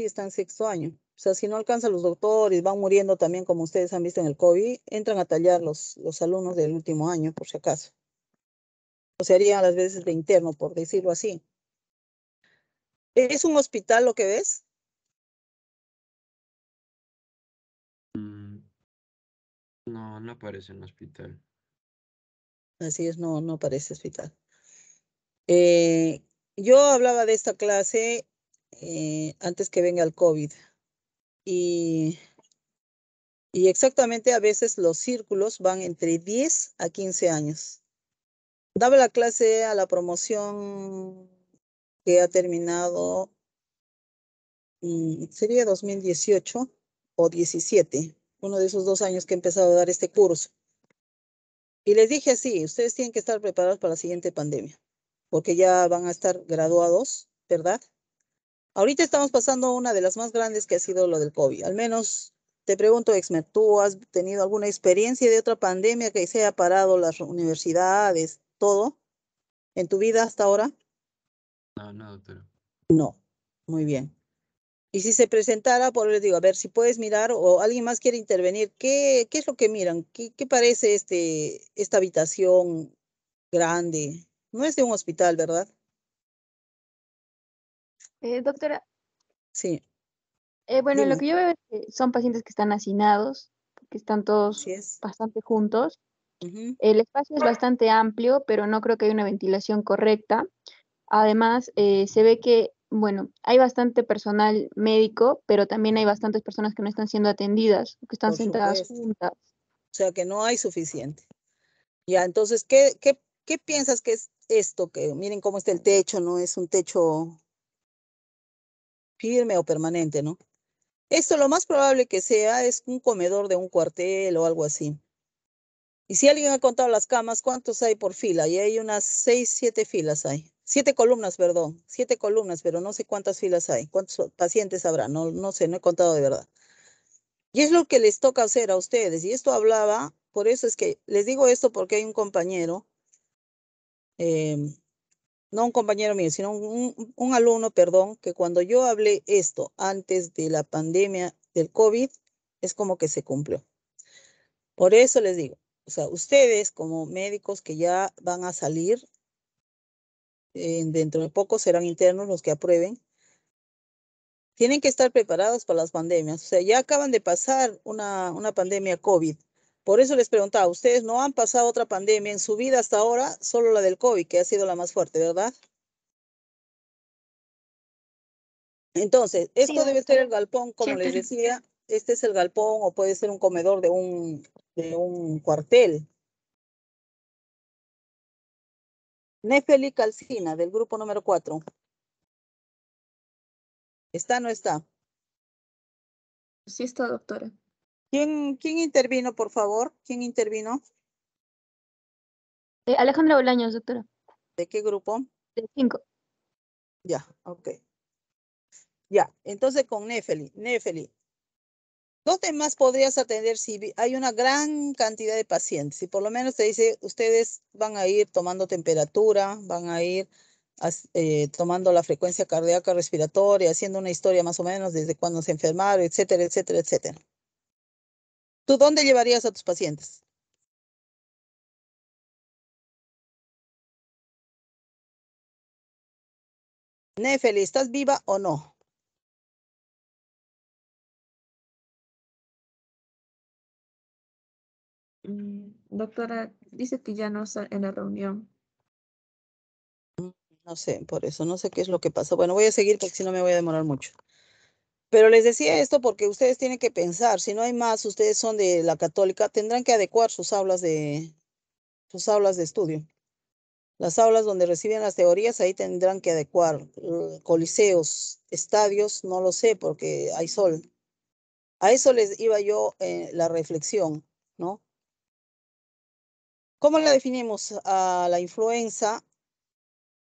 está en sexto año. O sea, si no alcanzan los doctores, van muriendo también, como ustedes han visto en el COVID, entran a tallar los alumnos del último año, por si acaso. O se harían a las veces de interno, por decirlo así. ¿Es un hospital lo que ves? Mm, no, no parece un hospital. Así es, no parece hospital. Yo hablaba de esta clase antes que venga el COVID y, y exactamente a veces los círculos van entre 10 a 15 años. Daba la clase a la promoción que ha terminado, sería 2018 o 17, uno de esos 2 años que he empezado a dar este curso. Y les dije así, ustedes tienen que estar preparados para la siguiente pandemia, porque ya van a estar graduados, ¿verdad? Ahorita estamos pasando una de las más grandes que ha sido lo del COVID. Al menos te pregunto, Exmer, ¿tú has tenido alguna experiencia de otra pandemia que se haya parado las universidades, todo, en tu vida hasta ahora? No, no, doctora. No, muy bien. Y si se presentara, por les digo, a ver si puedes mirar o alguien más quiere intervenir, ¿qué es lo que miran? ¿Qué parece esta habitación grande? No es de un hospital, ¿verdad? Doctora, Sí, bueno, lo dime. que yo veo es que son pacientes que están hacinados, que están todos Así es. bastante juntos. Ujú. El espacio es bastante amplio, pero no creo que haya una ventilación correcta. Además, se ve que, bueno, hay bastante personal médico, pero también hay bastantes personas que no están siendo atendidas, que están Por sentadas supuesto. juntas. O sea que no hay suficiente. Ya, entonces, ¿qué piensas que es esto? Que miren cómo está el techo, no es un techo firme o permanente, ¿no? Esto lo más probable que sea es un comedor de un cuartel o algo así. Y si alguien ha contado las camas, ¿cuántos hay por fila? Y hay unas 6, 7 filas hay. 7 columnas, perdón. 7 columnas, pero no sé cuántas filas hay. ¿Cuántos pacientes habrá? No sé, no he contado de verdad. Y es lo que les toca hacer a ustedes. Y esto hablaba, por eso es que les digo esto porque hay un compañero, eh, no un compañero mío, sino un alumno, perdón, que cuando yo hablé esto antes de la pandemia del COVID, es como que se cumplió. Por eso les digo, o sea, ustedes como médicos que ya van a salir, dentro de poco serán internos los que aprueben, tienen que estar preparados para las pandemias. O sea, ya acaban de pasar una pandemia COVID. Por eso les preguntaba, ustedes no han pasado otra pandemia en su vida hasta ahora, solo la del COVID, que ha sido la más fuerte, ¿verdad? Entonces, Sí, esto debe ser el galpón, como sí. les decía, este es el galpón o puede ser un comedor de un cuartel. Nefeli Calcina, del grupo número 4. ¿Está o no está? Sí está, doctora. ¿Quién intervino, por favor? ¿Quién intervino? Alejandra Bolaños, doctora, ¿De qué grupo? de 5. Ya, ok. Ya, entonces con Nefeli. Nefeli, ¿dónde más podrías atender si hay una gran cantidad de pacientes? Si por lo menos te dice, ustedes van a ir tomando temperatura, van a ir tomando la frecuencia cardíaca respiratoria, haciendo una historia más o menos desde cuando se enfermaron, etcétera, etcétera, etcétera. ¿Tú dónde llevarías a tus pacientes? Nefeli, ¿estás viva o no? Doctora, dice que ya no está en la reunión. No sé, por eso, no sé qué es lo que pasa. Bueno, voy a seguir porque si no me voy a demorar mucho. Pero les decía esto porque ustedes tienen que pensar, si no hay más, ustedes son de la Católica, tendrán que adecuar sus aulas de estudio. Las aulas donde reciben las teorías, ahí tendrán que adecuar coliseos, estadios, no lo sé, porque hay sol. A eso les iba yo la reflexión, ¿no? ¿Cómo la definimos a la influenza?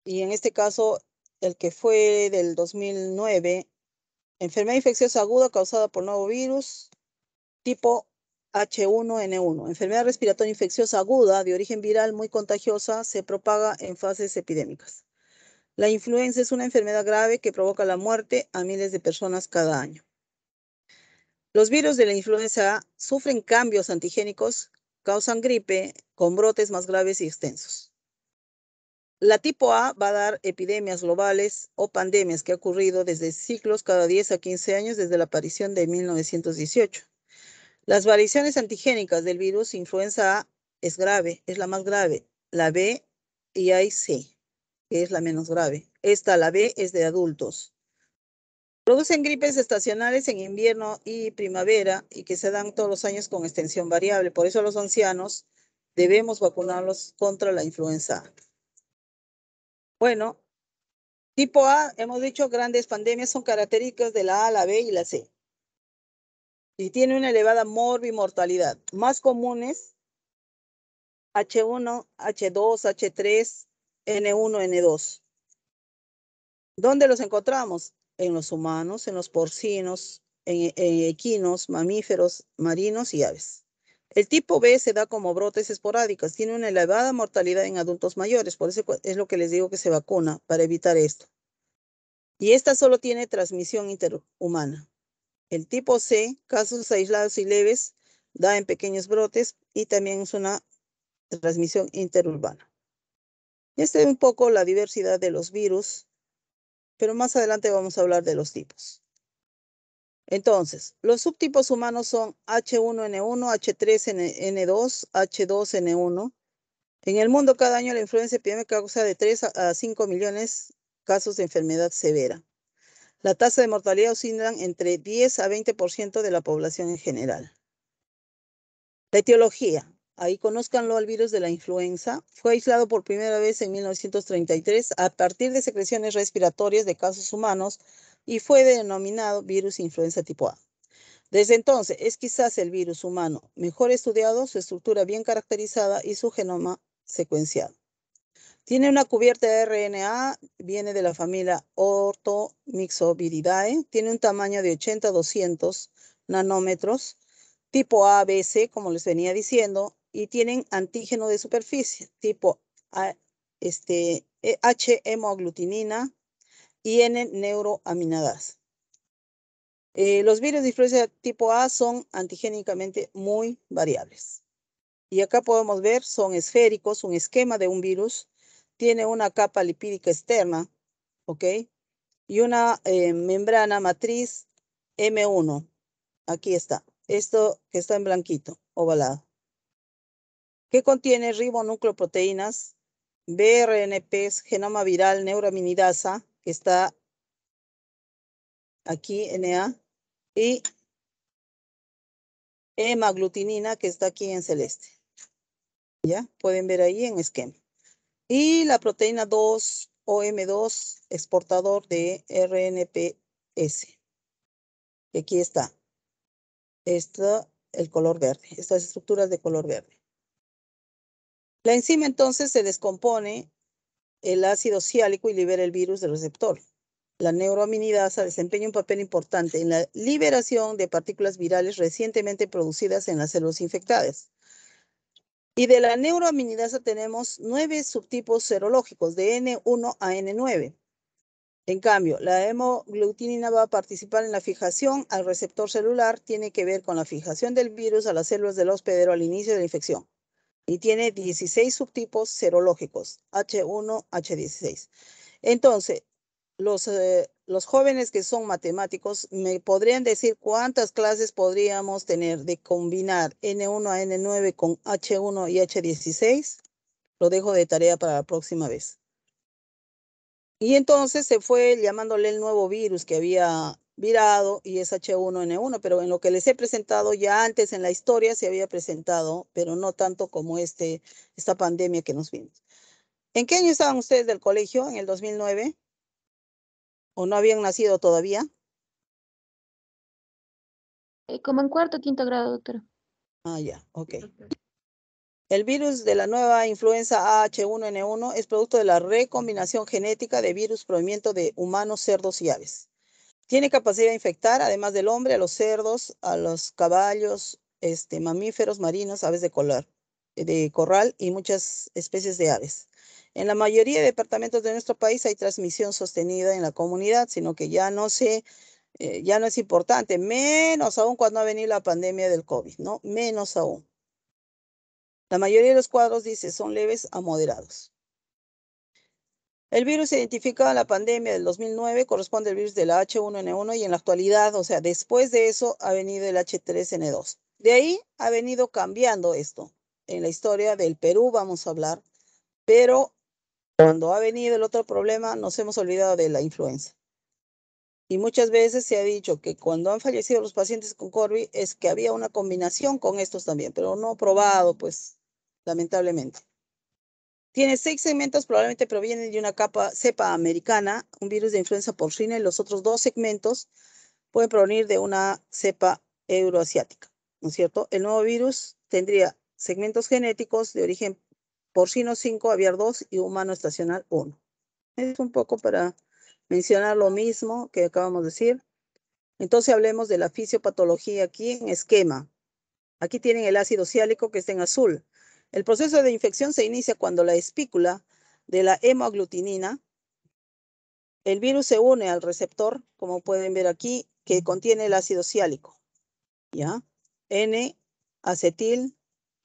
Y en este caso, el que fue del 2009, enfermedad infecciosa aguda causada por nuevo virus, tipo H1N1, enfermedad respiratoria infecciosa aguda de origen viral muy contagiosa, se propaga en fases epidémicas. La influenza es una enfermedad grave que provoca la muerte a miles de personas cada año. Los virus de la influenza sufren cambios antigénicos, causan gripe con brotes más graves y extensos. La tipo A va a dar epidemias globales o pandemias que ha ocurrido desde ciclos cada 10 a 15 años desde la aparición de 1918. Las variaciones antigénicas del virus influenza A es grave, es la más grave. La B y hay C, que es la menos grave. La B, es de adultos. Producen gripes estacionales en invierno y primavera y que se dan todos los años con extensión variable. Por eso los ancianos debemos vacunarlos contra la influenza A. Bueno, tipo A, hemos dicho, grandes pandemias son características de la A, la B y la C. Y tiene una elevada morbimortalidad. Más comunes, H1, H2, H3, N1, N2. ¿Dónde los encontramos? En los humanos, en los porcinos, en equinos, mamíferos, marinos y aves. El tipo B se da como brotes esporádicos, tiene una elevada mortalidad en adultos mayores, por eso es lo que les digo que se vacuna, para evitar esto. Y esta solo tiene transmisión interhumana. El tipo C, casos aislados y leves, da en pequeños brotes y también es una transmisión interurbana. Esta es un poco la diversidad de los virus, pero más adelante vamos a hablar de los tipos. Entonces, los subtipos humanos son H1N1, H3N2, H2N1. En el mundo cada año la influenza epidémica causa de 3 a 5 millones casos de enfermedad severa. La tasa de mortalidad oscila entre 10 a 20% de la población en general. La etiología. Ahí conózcanlo al virus de la influenza. Fue aislado por primera vez en 1933 a partir de secreciones respiratorias de casos humanos y fue denominado virus influenza tipo A. Desde entonces es quizás el virus humano mejor estudiado, su estructura bien caracterizada y su genoma secuenciado. Tiene una cubierta de RNA, viene de la familia Orthomyxoviridae, tiene un tamaño de 80 a 200 nanómetros, tipo A, B, C, como les venía diciendo, y tienen antígeno de superficie, tipo H-hemoglutinina y N-neuroaminadasa. Los virus de influenza tipo A son antigénicamente muy variables. Y acá podemos ver, son esféricos, un esquema de un virus, tiene una capa lipídica externa, ¿ok? Y una membrana matriz M1. Aquí está. Esto que está en blanquito, ovalado. Que contiene ribonucleoproteínas, BRNPs, genoma viral, neuraminidasa, que está aquí, NA, y hemaglutinina, que está aquí en celeste. ¿Ya? Pueden ver ahí en esquema. Y la proteína 2 o M2 exportador de RNPS. Y aquí está. El color verde. Estas estructuras de color verde. La enzima entonces se descompone el ácido ciálico y libera el virus del receptor. La neuroaminidasa desempeña un papel importante en la liberación de partículas virales recientemente producidas en las células infectadas. Y de la neuroaminidasa tenemos 9 subtipos serológicos de N1 a N9. En cambio, la hemoglutinina va a participar en la fijación al receptor celular, tiene que ver con la fijación del virus a las células del hospedero al inicio de la infección. Y tiene 16 subtipos serológicos, H1, H16. Entonces, los jóvenes que son matemáticos, ¿me podrían decir cuántas clases podríamos tener de combinar N1 a N9 con H1 y H16? Lo dejo de tarea para la próxima vez. Y entonces se fue llamándole el nuevo virus que había virado y es H1N1, pero en lo que les he presentado ya antes en la historia se había presentado, pero no tanto como esta pandemia que nos vino. ¿En qué año estaban ustedes del colegio? ¿En el 2009? ¿O no habían nacido todavía? Como en cuarto o quinto grado, doctora. Ah, ya, ok. El virus de la nueva influenza H1N1 es producto de la recombinación genética de virus proveniente de humanos, cerdos y aves. Tiene capacidad de infectar, además del hombre, a los cerdos, a los caballos, mamíferos marinos, aves de corral y muchas especies de aves. En la mayoría de departamentos de nuestro país hay transmisión sostenida en la comunidad, sino que ya no es importante, menos aún cuando ha venido la pandemia del COVID, ¿no? Menos aún. La mayoría de los cuadros dice son leves a moderados. El virus identificado en la pandemia del 2009 corresponde al virus de la H1N1 y en la actualidad, o sea, después de eso ha venido el H3N2. De ahí ha venido cambiando esto. En la historia del Perú vamos a hablar, pero cuando ha venido el otro problema nos hemos olvidado de la influenza. Y muchas veces se ha dicho que cuando han fallecido los pacientes con COVID es que había una combinación con estos también, pero no probado, pues, lamentablemente. Tiene 6 segmentos, probablemente provienen de una cepa americana, un virus de influenza porcina, y los otros 2 segmentos pueden provenir de una cepa euroasiática, ¿no es cierto? El nuevo virus tendría segmentos genéticos de origen porcino 5, aviar 2 y humano estacional 1. Es un poco para mencionar lo mismo que acabamos de decir. Entonces hablemos de la fisiopatología aquí en esquema. Aquí tienen el ácido ciálico que está en azul. El proceso de infección se inicia cuando la espícula de la hemaglutinina, el virus se une al receptor, como pueden ver aquí, que contiene el ácido ciálico, ¿ya? N-acetil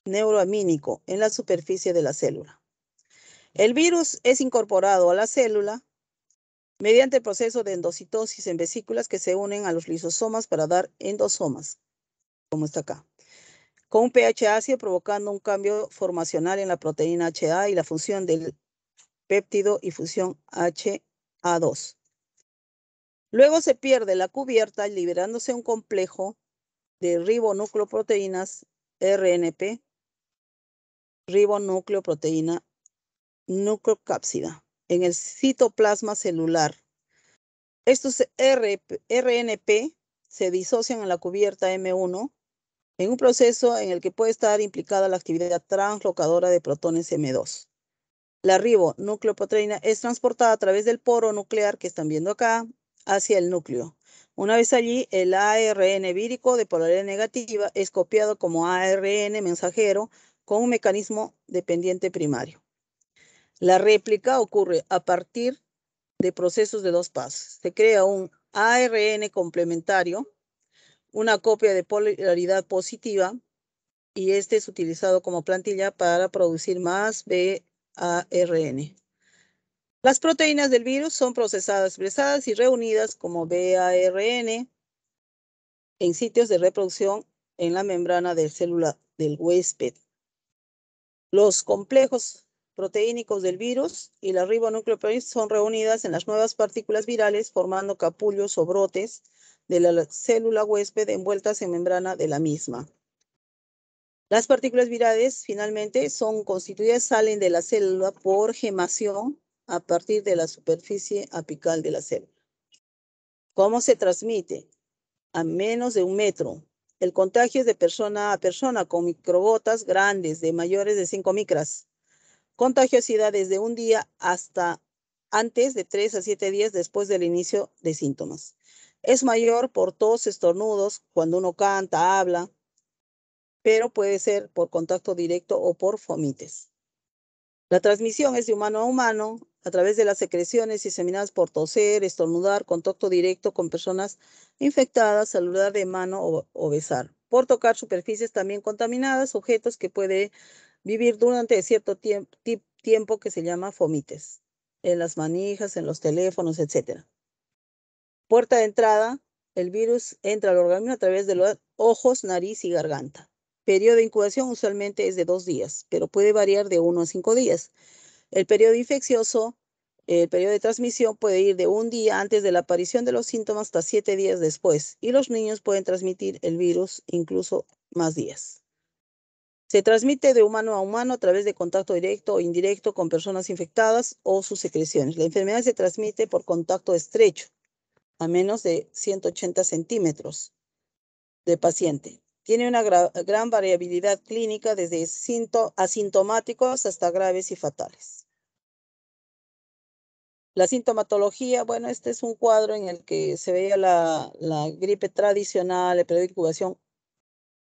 neuroamínico en la superficie de la célula. El virus es incorporado a la célula mediante el proceso de endocitosis en vesículas que se unen a los lisosomas para dar endosomas, como está acá, con un pH ácido provocando un cambio formacional en la proteína HA y la función del péptido y fusión HA2. Luego se pierde la cubierta liberándose un complejo de ribonucleoproteínas RNP, ribonucleoproteína nucleocápsida, en el citoplasma celular. Estos RNP se disocian en la cubierta M1 en un proceso en el que puede estar implicada la actividad translocadora de protones M2. La ribonucleoproteína es transportada a través del poro nuclear que están viendo acá hacia el núcleo. Una vez allí, el ARN vírico de polaridad negativa es copiado como ARN mensajero con un mecanismo dependiente primario. La réplica ocurre a partir de procesos de 2 pasos. Se crea un ARN complementario, una copia de polaridad positiva, y este es utilizado como plantilla para producir más BARN. Las proteínas del virus son procesadas, expresadas y reunidas como BARN en sitios de reproducción en la membrana de célula del huésped. Los complejos proteínicos del virus y las ribonucleoproteínas son reunidas en las nuevas partículas virales formando capullos o brotes de la célula huésped envueltas en membrana de la misma. Las partículas virales finalmente son constituidas, salen de la célula por gemación a partir de la superficie apical de la célula. ¿Cómo se transmite? A menos de 1 metro. El contagio es de persona a persona con microgotas grandes de mayores de 5 micras. Contagiosidad desde 1 día hasta antes de 3 a 7 días después del inicio de síntomas. Es mayor por tos, estornudos, cuando uno canta, habla, pero puede ser por contacto directo o por fomites. La transmisión es de humano a humano a través de las secreciones diseminadas por toser, estornudar, contacto directo con personas infectadas, saludar de mano o besar. Por tocar superficies también contaminadas, objetos que puede vivir durante cierto tiempo que se llama fomites, en las manijas, en los teléfonos, etc. Puerta de entrada, el virus entra al organismo a través de los ojos, nariz y garganta. Periodo de incubación usualmente es de 2 días, pero puede variar de 1 a 5 días. El periodo infeccioso El periodo de transmisión puede ir de un día antes de la aparición de los síntomas hasta 7 días después, y los niños pueden transmitir el virus incluso más días. Se transmite de humano a humano a través de contacto directo o indirecto con personas infectadas o sus secreciones. La enfermedad se transmite por contacto estrecho, a menos de 180 centímetros de paciente. Tiene una gran variabilidad clínica desde asintomáticos hasta graves y fatales. La sintomatología, bueno, este es un cuadro en el que se veía la gripe tradicional, el periodo de incubación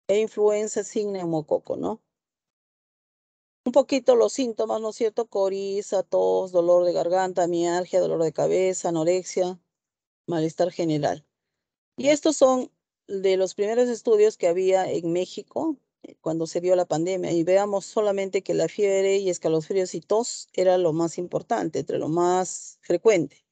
e influenza sin neumococo, ¿no? Un poquito los síntomas, ¿no es cierto? Coriza, tos, dolor de garganta, mialgia, dolor de cabeza, anorexia, malestar general. Y estos son de los primeros estudios que había en México cuando se vio la pandemia. Y veamos solamente que la fiebre y escalofríos y tos era lo más importante, entre lo más frecuente.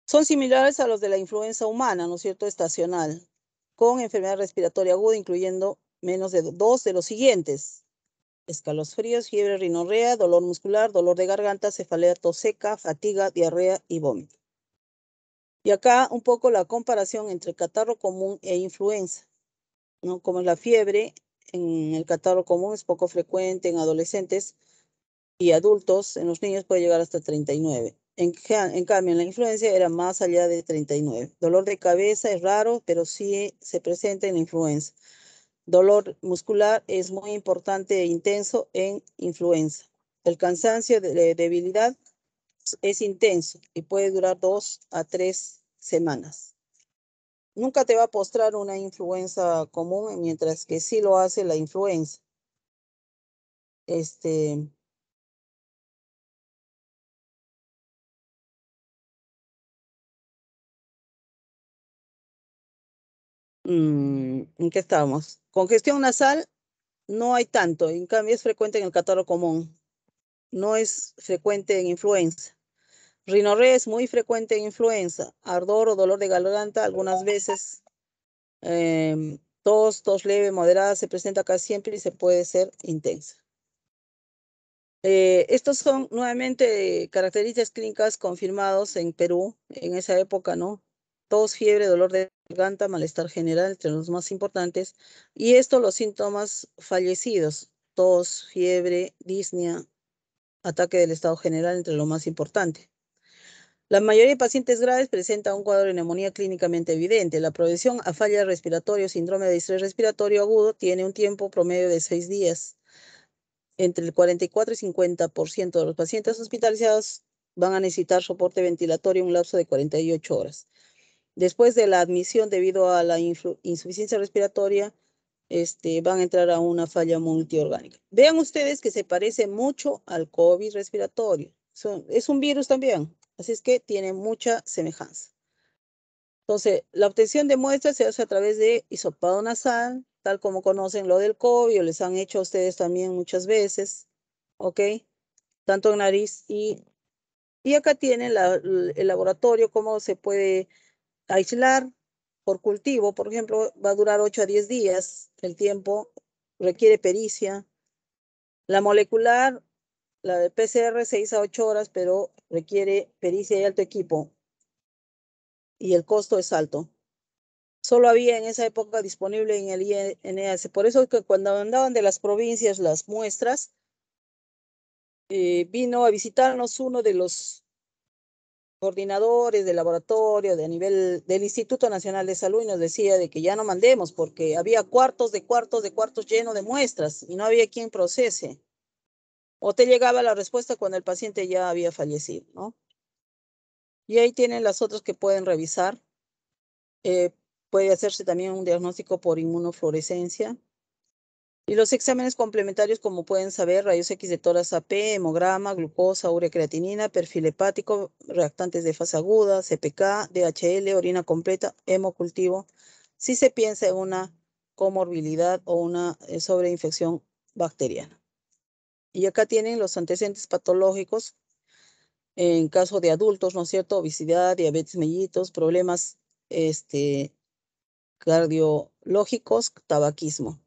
Son similares a los de la influenza humana, ¿no es cierto? Estacional, con enfermedad respiratoria aguda, incluyendo menos de 2 de los siguientes: escalofríos, fiebre, rinorrea, dolor muscular, dolor de garganta, cefalea, tos seca, fatiga, diarrea y vómito. Y acá un poco la comparación entre catarro común e influenza, ¿no? Como la fiebre en el catarro común es poco frecuente en adolescentes y adultos, en los niños puede llegar hasta 39. En cambio, en la influenza era más allá de 39. Dolor de cabeza es raro, pero sí se presenta en la influenza. Dolor muscular es muy importante e intenso en influenza. El cansancio de debilidad es intenso y puede durar 2 a 3 semanas. Nunca te va a postrar una influenza común, mientras que sí lo hace la influenza. ¿En qué estamos? Congestión nasal no hay tanto, en cambio es frecuente en el catarro común, no es frecuente en influenza. Rinorrea es muy frecuente en influenza, ardor o dolor de garganta algunas veces, tos leve, moderada, se presenta casi siempre y se puede ser intensa. Estos son nuevamente características clínicas confirmados en Perú en esa época, ¿no? Tos, fiebre, dolor de garganta, malestar general, entre los más importantes. Y esto los síntomas fallecidos: tos, fiebre, disnea, ataque del estado general, entre lo más importante. La mayoría de pacientes graves presenta un cuadro de neumonía clínicamente evidente. La progresión a falla respiratoria o síndrome de distrés respiratorio agudo tiene un tiempo promedio de 6 días. Entre el 44 y 50% de los pacientes hospitalizados van a necesitar soporte ventilatorio en un lapso de 48 horas. Después de la admisión debido a la insuficiencia respiratoria, van a entrar a una falla multiorgánica. Vean ustedes que se parece mucho al COVID respiratorio. Es un virus también, así es que tiene mucha semejanza. Entonces, la obtención de muestras se hace a través de hisopado nasal, tal como conocen lo del COVID, o les han hecho a ustedes también muchas veces, ¿ok? Tanto en nariz y acá tienen el laboratorio, cómo se puede aislar por cultivo. Por ejemplo, va a durar 8 a 10 días el tiempo, requiere pericia. La molecular, la de PCR, 6 a 8 horas, pero requiere pericia y alto equipo, y el costo es alto. Solo había en esa época disponible en el INEAS. Por eso que cuando andaban de las provincias las muestras, vino a visitarnos uno de los coordinadores del laboratorio de nivel del Instituto Nacional de Salud, y nos decía de que ya no mandemos porque había cuartos llenos de muestras y no había quien procese. O te llegaba la respuesta cuando el paciente ya había fallecido, ¿no? Y ahí tienen las otras que pueden revisar. Puede hacerse también un diagnóstico por inmunofluorescencia. Y los exámenes complementarios, como pueden saber: rayos X de tórax AP, hemograma, glucosa, urea, creatinina, perfil hepático, reactantes de fase aguda, CPK, DHL, orina completa, hemocultivo, si se piensa en una comorbilidad o una sobreinfección bacteriana. Y acá tienen los antecedentes patológicos en caso de adultos, ¿no es cierto? Obesidad, diabetes mellitus, problemas cardiológicos, tabaquismo.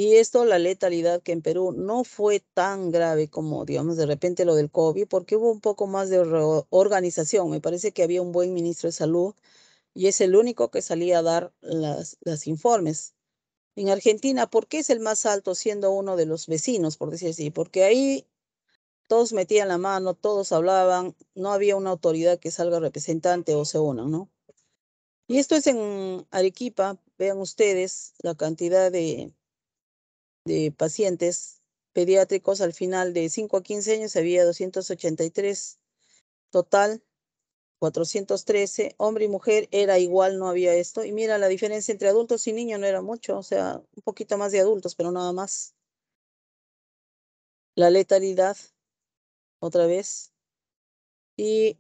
Y esto, la letalidad que en Perú no fue tan grave como, digamos, de repente lo del COVID, porque hubo un poco más de organización. Me parece que había un buen ministro de salud y es el único que salía a dar las informes. En Argentina, ¿por qué es el más alto siendo uno de los vecinos, por decir así? Porque ahí todos metían la mano, todos hablaban, no había una autoridad que salga representante o se unan, ¿no? Y esto es en Arequipa, vean ustedes la cantidad de pacientes pediátricos al final de 5 a 15 años había 283 total, 413, hombre y mujer era igual, no había esto. Y mira, la diferencia entre adultos y niños no era mucho, o sea, un poquito más de adultos, pero nada más. La letalidad, otra vez. Y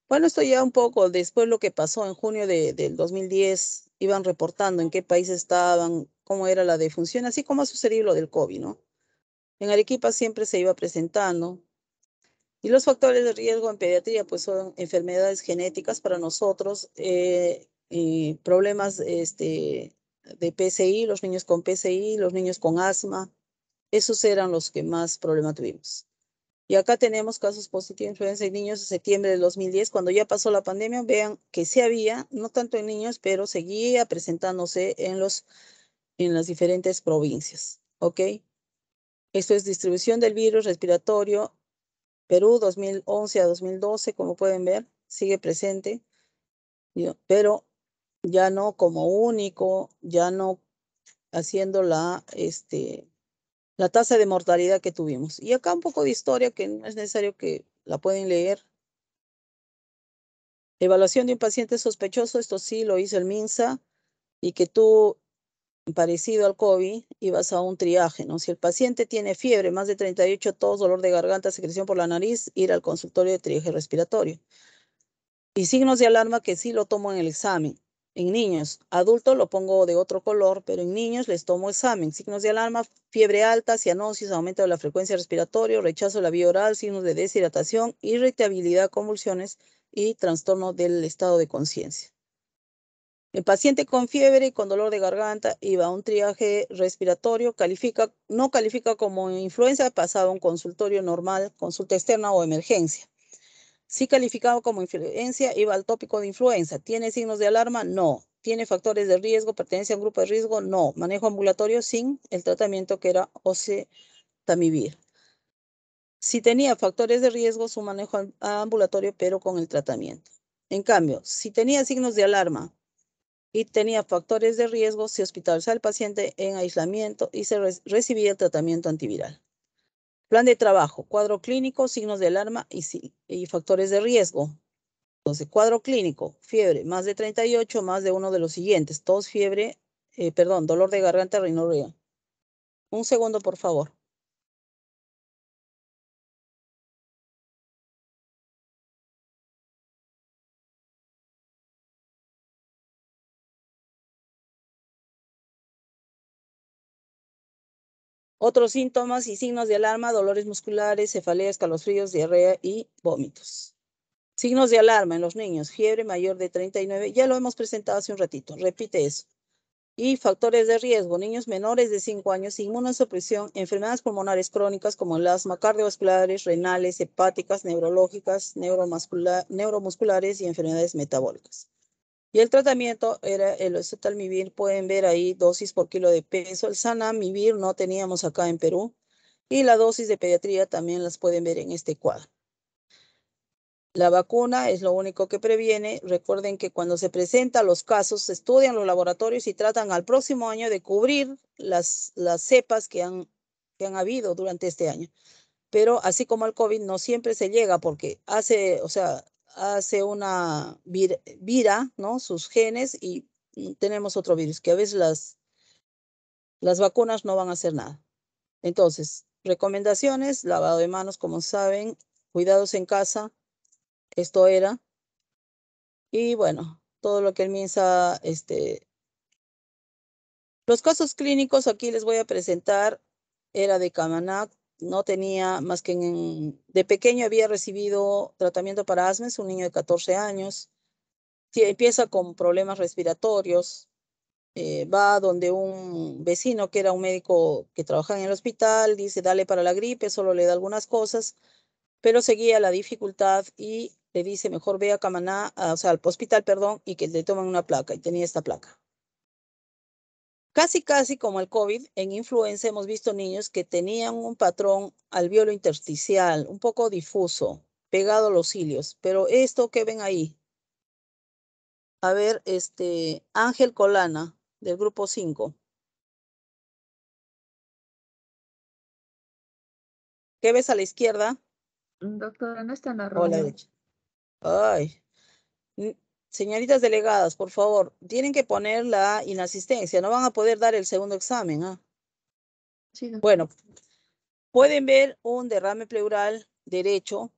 bueno, esto ya un poco después lo que pasó en junio del 2010, iban reportando en qué país estaban, cómo era la defunción, así como ha sucedido lo del COVID, ¿no? En Arequipa siempre se iba presentando. Y los factores de riesgo en pediatría, pues son enfermedades genéticas para nosotros, y problemas de PCI, los niños con PCI, los niños con asma, esos eran los que más problema tuvimos. Y acá tenemos casos positivos de influenza en niños en septiembre del 2010, cuando ya pasó la pandemia, vean que sí había, no tanto en niños, pero seguía presentándose en las diferentes provincias, ¿ok? Esto es distribución del virus respiratorio. Perú 2011 a 2012, como pueden ver, sigue presente, pero ya no como único, ya no haciendo la tasa de mortalidad que tuvimos. Y acá un poco de historia que no es necesario que la pueden leer. Evaluación de un paciente sospechoso, esto sí lo hizo el MINSA, y que tú, parecido al COVID, ibas a un triaje, ¿no? Si el paciente tiene fiebre, más de 38, tos, dolor de garganta, secreción por la nariz, ir al consultorio de triaje respiratorio. Y signos de alarma que sí lo tomo en el examen. En niños, adultos lo pongo de otro color, pero en niños les tomo examen. Signos de alarma, fiebre alta, cianosis, aumento de la frecuencia respiratoria, rechazo de la vía oral, signos de deshidratación, irritabilidad, convulsiones y trastorno del estado de conciencia. El paciente con fiebre y con dolor de garganta iba a un triaje respiratorio, no califica como influenza, pasaba a un consultorio normal, consulta externa o emergencia. Si calificado como influencia, iba al tópico de influenza. ¿Tiene signos de alarma? No. ¿Tiene factores de riesgo? ¿Pertenece a un grupo de riesgo? No. Manejo ambulatorio sin el tratamiento que era oseltamivir. Si tenía factores de riesgo, su manejo ambulatorio, pero con el tratamiento. En cambio, si tenía signos de alarma y tenía factores de riesgo, se hospitalizaba al paciente en aislamiento y se recibía el tratamiento antiviral. Plan de trabajo, cuadro clínico, signos de alarma y factores de riesgo. Entonces, cuadro clínico, fiebre, más de 38, más de uno de los siguientes. Tos, fiebre, dolor de garganta, rinorrea. Un segundo, por favor. Otros síntomas y signos de alarma, dolores musculares, cefalea, escalofríos, diarrea y vómitos. Signos de alarma en los niños, fiebre mayor de 39, ya lo hemos presentado hace un ratito, repite eso. Y factores de riesgo, niños menores de 5 años, inmunosupresión, enfermedades pulmonares crónicas como el asma, cardiovasculares, renales, hepáticas, neurológicas, neuromusculares y enfermedades metabólicas. Y el tratamiento era el oseltamivir, pueden ver ahí dosis por kilo de peso. El zanamivir no teníamos acá en Perú. Y la dosis de pediatría también las pueden ver en este cuadro. La vacuna es lo único que previene. Recuerden que cuando se presentan los casos, se estudian los laboratorios y tratan al próximo año de cubrir las cepas que han habido durante este año. Pero así como el COVID, no siempre se llega porque hace una vira, ¿no? Sus genes y tenemos otro virus, que a veces las vacunas no van a hacer nada. Entonces, recomendaciones, lavado de manos, como saben, cuidados en casa, esto era. Y bueno, todo lo que el MINSA, los casos clínicos aquí les voy a presentar, era de Camanac, no tenía más que de pequeño había recibido tratamiento para asma, es un niño de 14 años, empieza con problemas respiratorios, va donde un vecino que era un médico que trabajaba en el hospital, dice, dale para la gripe, solo le da algunas cosas, pero seguía la dificultad y le dice, mejor ve a Camaná, o sea, al hospital, perdón, y que le tomen una placa, y tenía esta placa. Casi como el COVID, en influenza hemos visto niños que tenían un patrón alveolo intersticial, un poco difuso, pegado a los cilios, pero esto que ven ahí, a ver, Ángel Colana, del grupo 5. ¿Qué ves a la izquierda Doctora, no está en la o a la reunión. derecha? Ay, n- señoritas delegadas, por favor, tienen que poner la inasistencia, no van a poder dar el segundo examen, ¿ah? Sí, doctora. Bueno, pueden ver un derrame pleural derecho,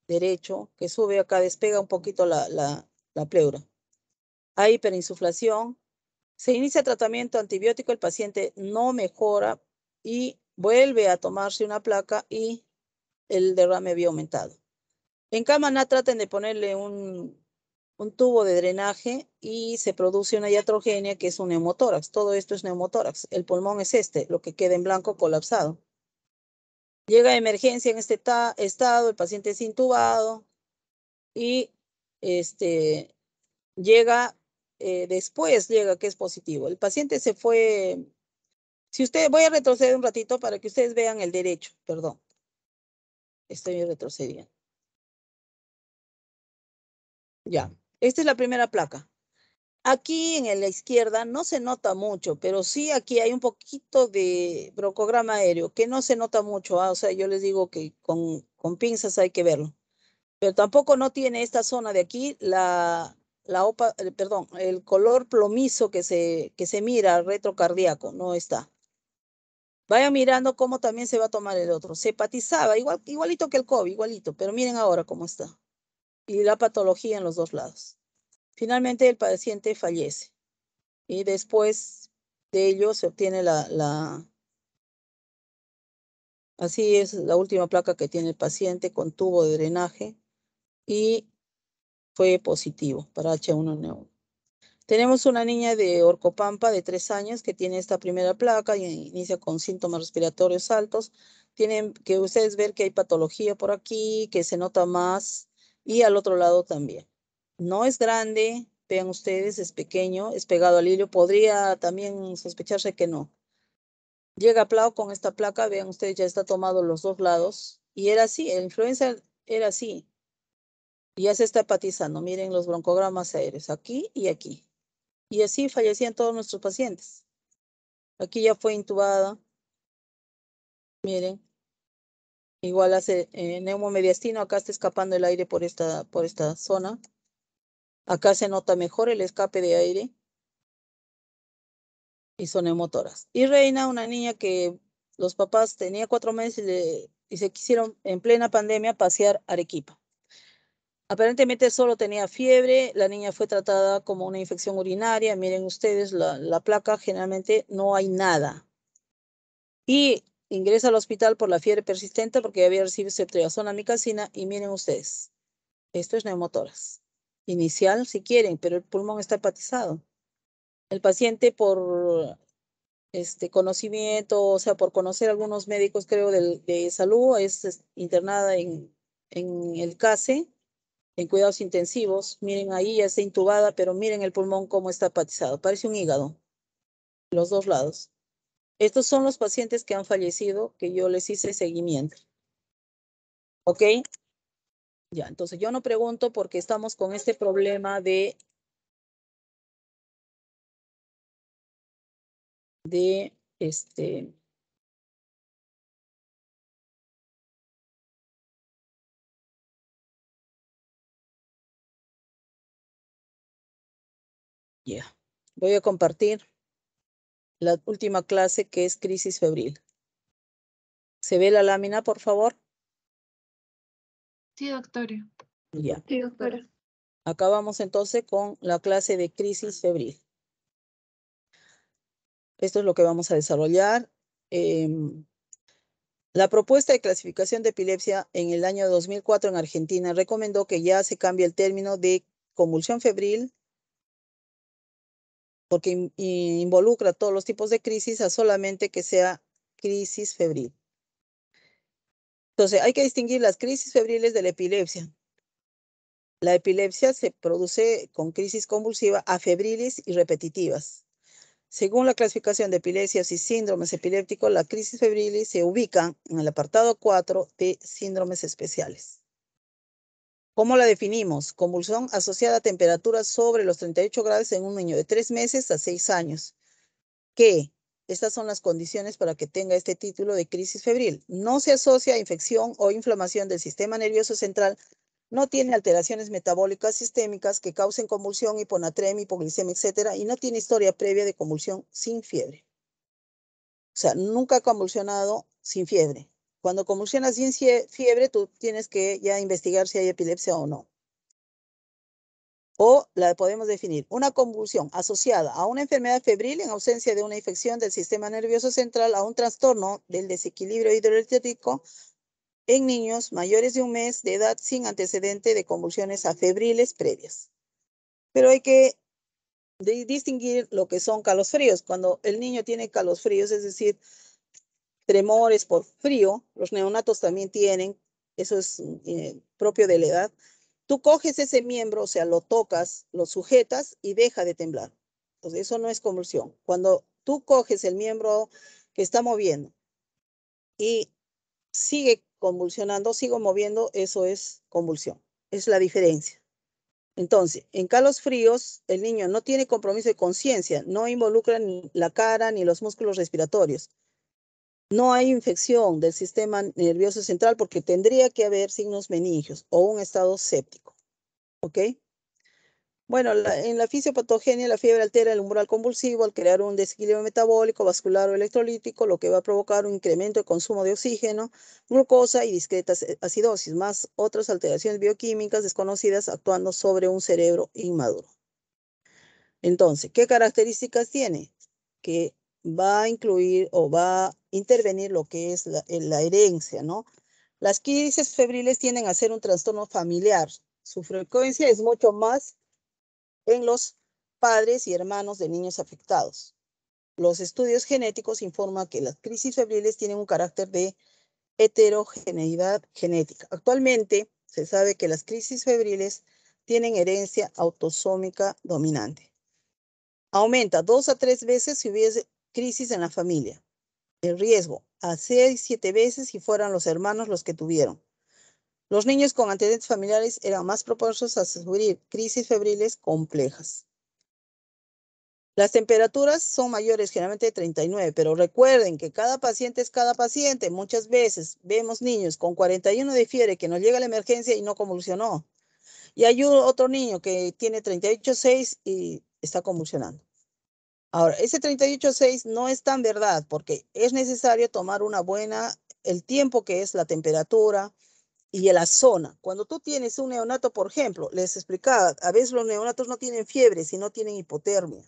que sube acá, despega un poquito la pleura. Hay hiperinsuflación. Se inicia tratamiento antibiótico, el paciente no mejora y vuelve a tomarse una placa y el derrame había aumentado. En Camaná traten de ponerle un tubo de drenaje y se produce una iatrogenia que es un neumotórax. Todo esto es neumotórax. El pulmón es lo que queda en blanco colapsado. Llega a emergencia en este estado, el paciente es intubado y llega, después llega que es positivo. El paciente se fue, voy a retroceder un ratito para que ustedes vean el derecho, perdón. Estoy retrocediendo. Ya, esta es la primera placa. Aquí en la izquierda no se nota mucho, pero sí aquí hay un poquito de broncograma aéreo, que no se nota mucho, o sea, yo les digo que con pinzas hay que verlo. Pero tampoco no tiene esta zona de aquí perdón, el color plomizo que se mira retrocardíaco, no está. Vayan mirando cómo también se va a tomar el otro. Se hepatizaba, igualito que el COVID, igualito, pero miren ahora cómo está. Y la patología en los dos lados. Finalmente el paciente fallece y después de ello se obtiene así es la última placa que tiene el paciente con tubo de drenaje y fue positivo para H1N1. Tenemos una niña de Orcopampa de 3 años que tiene esta primera placa y inicia con síntomas respiratorios altos. Tienen que ustedes ver que hay patología por aquí, que se nota más y al otro lado también. No es grande, vean ustedes, es pequeño, es pegado al hilo. Podría también sospecharse que no. Llega Plau con esta placa, vean ustedes, ya está tomado los dos lados. Y era así, el influenza era así. Y ya se está hepatizando. Miren los broncogramas aéreos, aquí y aquí. Y así fallecían todos nuestros pacientes. Aquí ya fue intubada. Miren, igual hace neumomediastino, acá está escapando el aire por esta zona. Acá se nota mejor el escape de aire. Y son neumotoras. Y Reina, una niña que los papás tenía 4 meses y se quisieron en plena pandemia pasear a Arequipa. Aparentemente solo tenía fiebre, la niña fue tratada como una infección urinaria. Miren ustedes, la placa generalmente no hay nada. Y ingresa al hospital por la fiebre persistente porque había recibido ceftriaxona amikacina y miren ustedes, esto es neumotórax. Inicial si quieren, pero el pulmón está hepatizado. El paciente por conocimiento, o sea, por conocer algunos médicos, creo, de salud, es internada en el CASE, en cuidados intensivos. Miren ahí, ya está intubada, pero miren el pulmón cómo está hepatizado. Parece un hígado, los dos lados. Estos son los pacientes que han fallecido, que yo les hice seguimiento. ¿Ok? Ya, entonces yo no pregunto porque estamos con este problema de ya. Voy a compartir la última clase que es crisis febril. ¿Se ve la lámina, por favor? Sí, doctora. Ya. Sí, doctora. Acabamos entonces con la clase de crisis febril. Esto es lo que vamos a desarrollar. La propuesta de clasificación de epilepsia en el año 2004 en Argentina recomendó que ya se cambie el término de convulsión febril porque involucra todos los tipos de crisis, a solamente que sea crisis febril. Entonces, hay que distinguir las crisis febriles de la epilepsia. La epilepsia se produce con crisis convulsiva afebriles y repetitivas. Según la clasificación de epilepsias y síndromes epilépticos, la crisis febriles se ubican en el apartado 4 de síndromes especiales. ¿Cómo la definimos? Convulsión asociada a temperaturas sobre los 38 grados en un niño de 3 meses a 6 años. ¿Qué? Estas son las condiciones para que tenga este título de crisis febril. No se asocia a infección o inflamación del sistema nervioso central, no tiene alteraciones metabólicas sistémicas que causen convulsión, hiponatremia, hipoglicemia, etc. Y no tiene historia previa de convulsión sin fiebre. O sea, nunca ha convulsionado sin fiebre. Cuando convulsionas sin fiebre, tú tienes que ya investigar si hay epilepsia o no. O la podemos definir, una convulsión asociada a una enfermedad febril en ausencia de una infección del sistema nervioso central, a un trastorno del desequilibrio hidroeléctrico en niños mayores de 1 mes de edad sin antecedente de convulsiones afebriles previas. Pero hay que distinguir lo que son calosfríos. Cuando el niño tiene calosfríos, es decir, tremores por frío, los neonatos también tienen, eso es propio de la edad. Tú coges ese miembro, o sea, lo tocas, lo sujetas y deja de temblar. Entonces, eso no es convulsión. Cuando tú coges el miembro que está moviendo y sigue convulsionando, sigo moviendo, eso es convulsión. Es la diferencia. Entonces, en calosfríos, el niño no tiene compromiso de conciencia, no involucra ni la cara ni los músculos respiratorios. No hay infección del sistema nervioso central porque tendría que haber signos meningios o un estado séptico. ¿Ok? Bueno, en la fisiopatogenia, la fiebre altera el umbral convulsivo al crear un desequilibrio metabólico, vascular o electrolítico, lo que va a provocar un incremento de consumo de oxígeno, glucosa y discreta acidosis, más otras alteraciones bioquímicas desconocidas actuando sobre un cerebro inmaduro. Entonces, ¿qué características tiene? Que va a incluir o va a intervenir lo que es la herencia, ¿no? Las crisis febriles tienden a ser un trastorno familiar. Su frecuencia es mucho más en los padres y hermanos de niños afectados. Los estudios genéticos informan que las crisis febriles tienen un carácter de heterogeneidad genética. Actualmente se sabe que las crisis febriles tienen herencia autosómica dominante. Aumenta 2 a 3 veces si hubiese crisis en la familia. El riesgo a 6-7 veces si fueran los hermanos los que tuvieron. Los niños con antecedentes familiares eran más propensos a sufrir crisis febriles complejas. Las temperaturas son mayores, generalmente de 39, pero recuerden que cada paciente es cada paciente. Muchas veces vemos niños con 41 de fiebre que nos llega a la emergencia y no convulsionó. Y hay otro niño que tiene 38,6 y está convulsionando. Ahora, ese 38,6 no es tan verdad porque es necesario tomar el tiempo que es la temperatura y la zona. Cuando tú tienes un neonato, por ejemplo, les explicaba, a veces los neonatos no tienen fiebre, sino tienen hipotermia.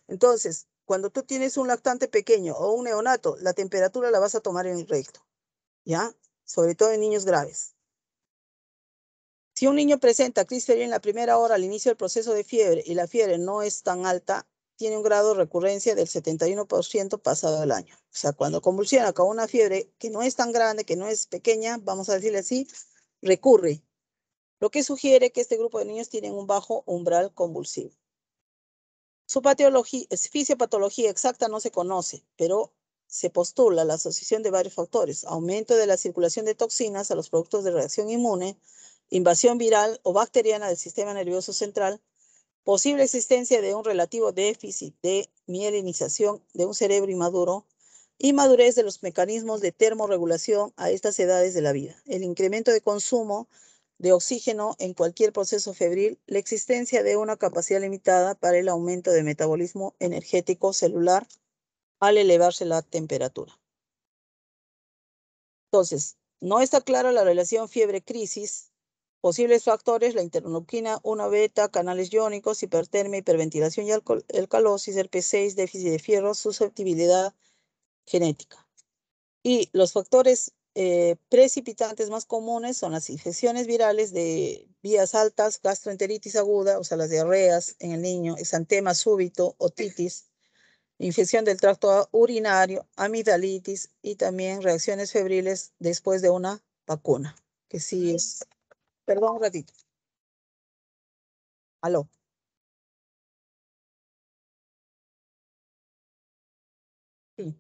Entonces, cuando tú tienes un lactante pequeño o un neonato, la temperatura la vas a tomar en recto, ¿ya? Sobre todo en niños graves. Si un niño presenta crisis febril en la primera hora al inicio del proceso de fiebre y la fiebre no es tan alta, tiene un grado de recurrencia del 71% pasado el año. O sea, cuando convulsiona con una fiebre que no es tan grande, que no es pequeña, vamos a decirle así, recurre. Lo que sugiere que este grupo de niños tienen un bajo umbral convulsivo. Su fisiopatología exacta no se conoce, pero se postula la asociación de varios factores: aumento de la circulación de toxinas a los productos de reacción inmune, invasión viral o bacteriana del sistema nervioso central, posible existencia de un relativo déficit de mielinización de un cerebro inmaduro, inmadurez de los mecanismos de termorregulación a estas edades de la vida, el incremento de consumo de oxígeno en cualquier proceso febril, la existencia de una capacidad limitada para el aumento de metabolismo energético celular al elevarse la temperatura. Entonces, no está clara la relación fiebre-crisis. Posibles factores: la interleuquina 1 beta, canales iónicos, hipertermia, hiperventilación y alcalosis, herpes 6, déficit de fierro, susceptibilidad genética. Y los factores precipitantes más comunes son las infecciones virales de vías altas, gastroenteritis aguda, o sea, las diarreas en el niño, exantema súbito, otitis, infección del tracto urinario, amigdalitis y también reacciones febriles después de una vacuna, que sí es... Perdón un ratito. Aló. Sí.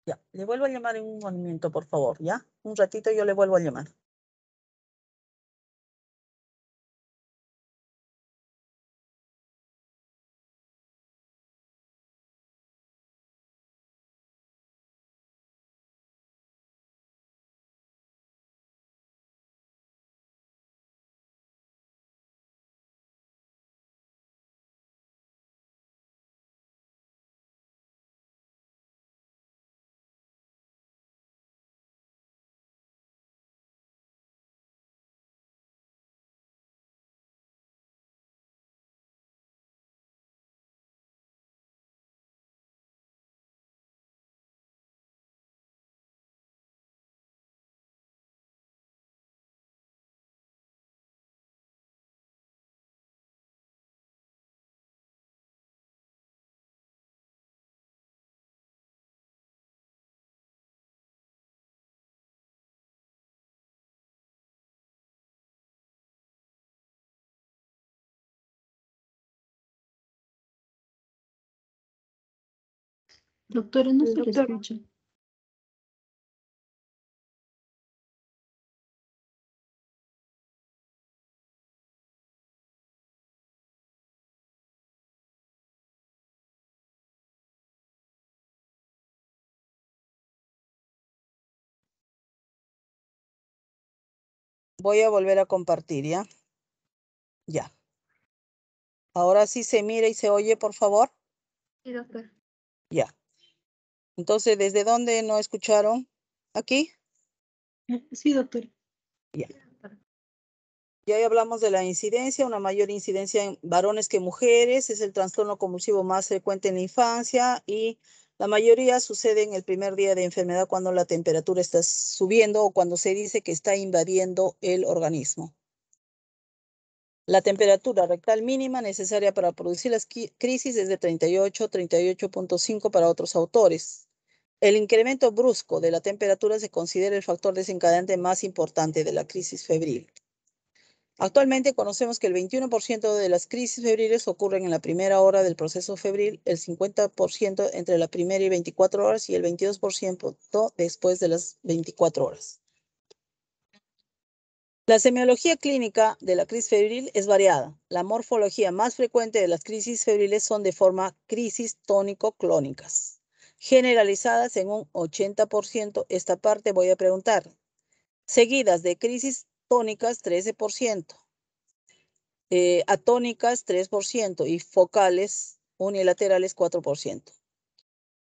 Ya, le vuelvo a llamar en un momento, por favor, ¿ya? Un ratito yo le vuelvo a llamar. Doctora, no se le escucha. Voy a volver a compartir, ¿ya? Ya. Ahora sí se mira y se oye, por favor. Sí, doctor. Ya. Entonces, ¿desde dónde no escucharon? ¿Aquí? Sí, doctor. Ya. Ya hablamos de la incidencia, una mayor incidencia en varones que mujeres, es el trastorno convulsivo más frecuente en la infancia y la mayoría sucede en el primer día de enfermedad cuando la temperatura está subiendo o cuando se dice que está invadiendo el organismo. La temperatura rectal mínima necesaria para producir las crisis es de 38, 38.5 para otros autores. El incremento brusco de la temperatura se considera el factor desencadenante más importante de la crisis febril. Actualmente conocemos que el 21% de las crisis febriles ocurren en la primera hora del proceso febril, el 50% entre la primera y 24 horas y el 22% después de las 24 horas. La semiología clínica de la crisis febril es variada. La morfología más frecuente de las crisis febriles son de forma crisis tónico-clónicas, generalizadas en un 80%. Esta parte voy a preguntar. Seguidas de crisis tónicas, 13%. Atónicas 3% y focales unilaterales 4%.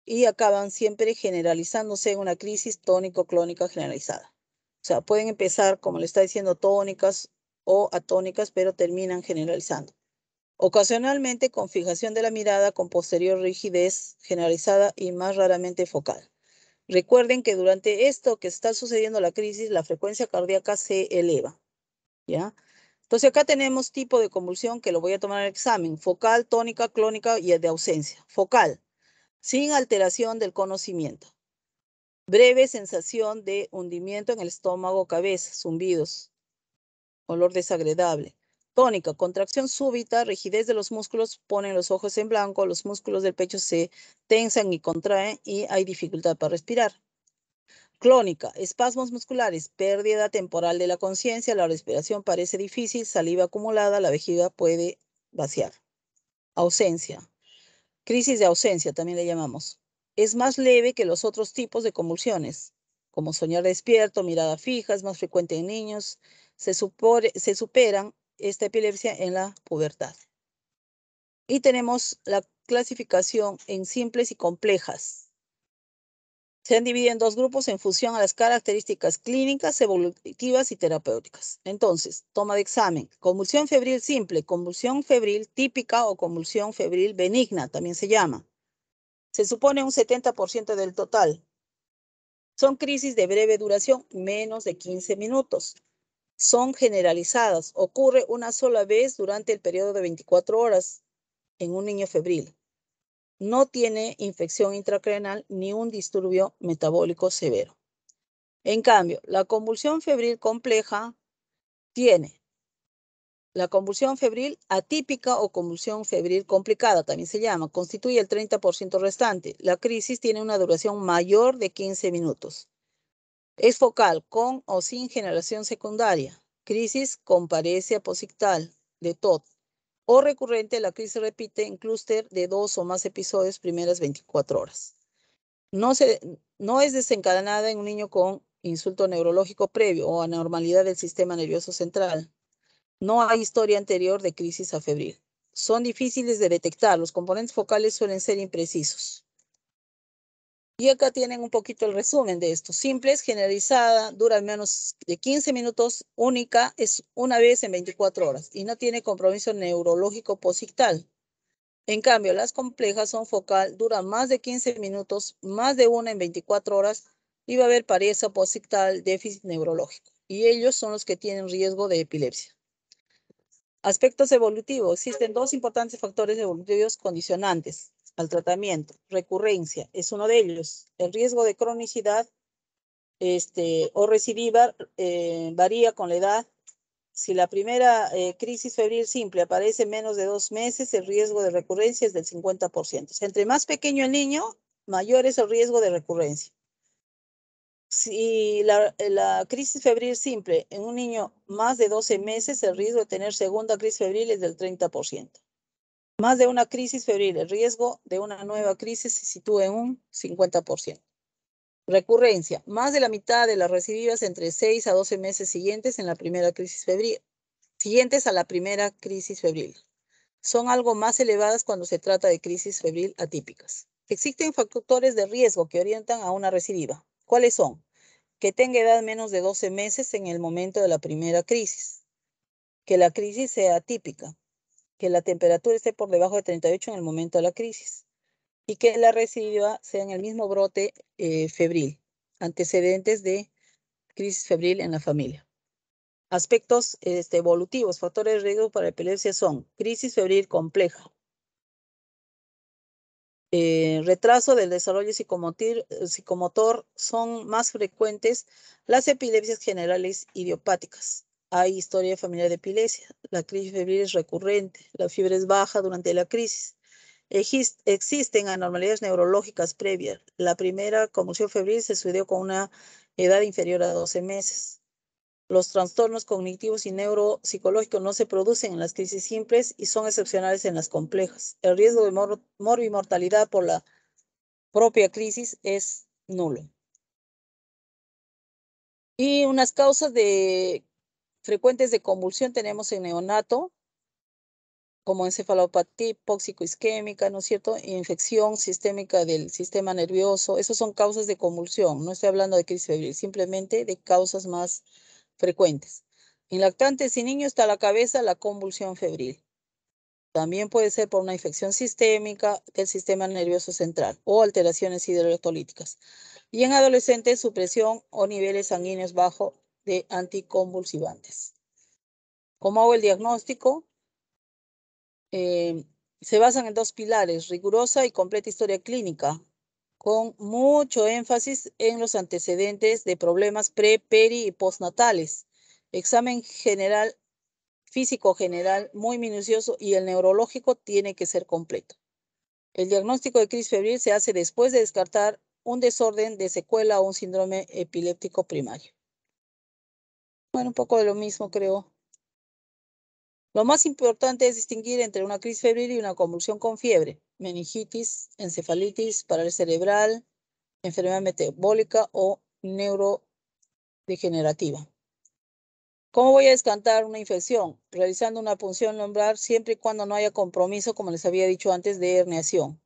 Y acaban siempre generalizándose en una crisis tónico-clónica generalizada. O sea, pueden empezar, como le está diciendo, tónicas o atónicas, pero terminan generalizando. Ocasionalmente con fijación de la mirada con posterior rigidez generalizada y más raramente focal. Recuerden que durante esto que está sucediendo la crisis, la frecuencia cardíaca se eleva, ¿ya? Entonces acá tenemos tipo de convulsión que lo voy a tomar en el examen. Focal, tónica, clónica y de ausencia. Focal, sin alteración del conocimiento. Breve sensación de hundimiento en el estómago, cabeza, zumbidos, olor desagradable. Tónica, contracción súbita, rigidez de los músculos, ponen los ojos en blanco, los músculos del pecho se tensan y contraen y hay dificultad para respirar. Clónica, espasmos musculares, pérdida temporal de la conciencia, la respiración parece difícil, saliva acumulada, la vejiga puede vaciar. Ausencia, crisis de ausencia también le llamamos. Es más leve que los otros tipos de convulsiones, como soñar despierto, mirada fija, es más frecuente en niños, se superan esta epilepsia en la pubertad. Y tenemos la clasificación en simples y complejas. Se han dividido en dos grupos en función a las características clínicas, evolutivas y terapéuticas. Entonces, toma de examen. Convulsión febril simple, convulsión febril típica o convulsión febril benigna, también se llama. Se supone un 70% del total. Son crisis de breve duración, menos de 15 minutos. Son generalizadas. Ocurre una sola vez durante el periodo de 24 horas en un niño febril. No tiene infección intracraneal ni un disturbio metabólico severo. En cambio, la convulsión febril compleja tiene la convulsión febril atípica o convulsión febril complicada, también se llama, constituye el 30% restante. La crisis tiene una duración mayor de 15 minutos. Es focal con o sin generación secundaria. Crisis con paresia posictal de TOD. O recurrente, la crisis se repite en clúster de 2 o más episodios primeras 24 horas. No es desencadenada en un niño con insulto neurológico previo o anormalidad del sistema nervioso central. No hay historia anterior de crisis afebril. Son difíciles de detectar. Los componentes focales suelen ser imprecisos. Y acá tienen un poquito el resumen de esto. Simple es generalizada, dura menos de 15 minutos, única es una vez en 24 horas y no tiene compromiso neurológico posictal. En cambio, las complejas son focal, duran más de 15 minutos, más de una en 24 horas y va a haber paresia posictal, déficit neurológico. Y ellos son los que tienen riesgo de epilepsia. Aspectos evolutivos. Existen dos importantes factores evolutivos condicionantes al tratamiento. Recurrencia es uno de ellos. El riesgo de cronicidad o recidiva varía con la edad. Si la primera crisis febril simple aparece en menos de 2 meses, el riesgo de recurrencia es del 50%. Entre más pequeño el niño, mayor es el riesgo de recurrencia. Si la crisis febril simple en un niño más de 12 meses, el riesgo de tener segunda crisis febril es del 30%. Más de una crisis febril, el riesgo de una nueva crisis se sitúa en un 50%. Recurrencia, más de la mitad de las recidivas entre 6 a 12 meses siguientes en la primera crisis febril. Siguientes a la primera crisis febril. Son algo más elevadas cuando se trata de crisis febril atípicas. Existen factores de riesgo que orientan a una recidiva. ¿Cuáles son? Que tenga edad menos de 12 meses en el momento de la primera crisis. Que la crisis sea atípica. Que la temperatura esté por debajo de 38 en el momento de la crisis. Y que la recidiva sea en el mismo brote febril. Antecedentes de crisis febril en la familia. Aspectos evolutivos, factores de riesgo para epilepsia son crisis febril compleja, retraso del desarrollo psicomotor, son más frecuentes las epilepsias generales idiopáticas. Hay historia familiar de epilepsia, la crisis febril es recurrente, la fiebre es baja durante la crisis. Existen anormalidades neurológicas previas. La primera convulsión febril se sucedió con una edad inferior a 12 meses. Los trastornos cognitivos y neuropsicológicos no se producen en las crisis simples y son excepcionales en las complejas. El riesgo de morbimortalidad por la propia crisis es nulo. Y unas causas frecuentes de convulsión tenemos en neonato, como encefalopatía hipóxico-isquémica, ¿no es cierto? Infección sistémica del sistema nervioso. Esas son causas de convulsión. No estoy hablando de crisis febril, simplemente de causas más frecuentes. En lactantes y niños está la cabeza, la convulsión febril. También puede ser por una infección sistémica del sistema nervioso central o alteraciones hidroelectrolíticas. Y en adolescentes, supresión o niveles sanguíneos bajos de anticonvulsivantes. ¿Cómo hago el diagnóstico? Se basan en dos pilares, rigurosa y completa historia clínica, con mucho énfasis en los antecedentes de problemas pre, peri y postnatales. Examen general, físico general, muy minucioso y el neurológico tiene que ser completo. El diagnóstico de crisis febril se hace después de descartar un desorden de secuela o un síndrome epiléptico primario. Bueno, un poco de lo mismo, creo. Lo más importante es distinguir entre una crisis febril y una convulsión con fiebre, meningitis, encefalitis, parálisis cerebral, enfermedad metabólica o neurodegenerativa. ¿Cómo voy a descartar una infección? Realizando una punción lumbar siempre y cuando no haya compromiso, como les había dicho antes, de herniación.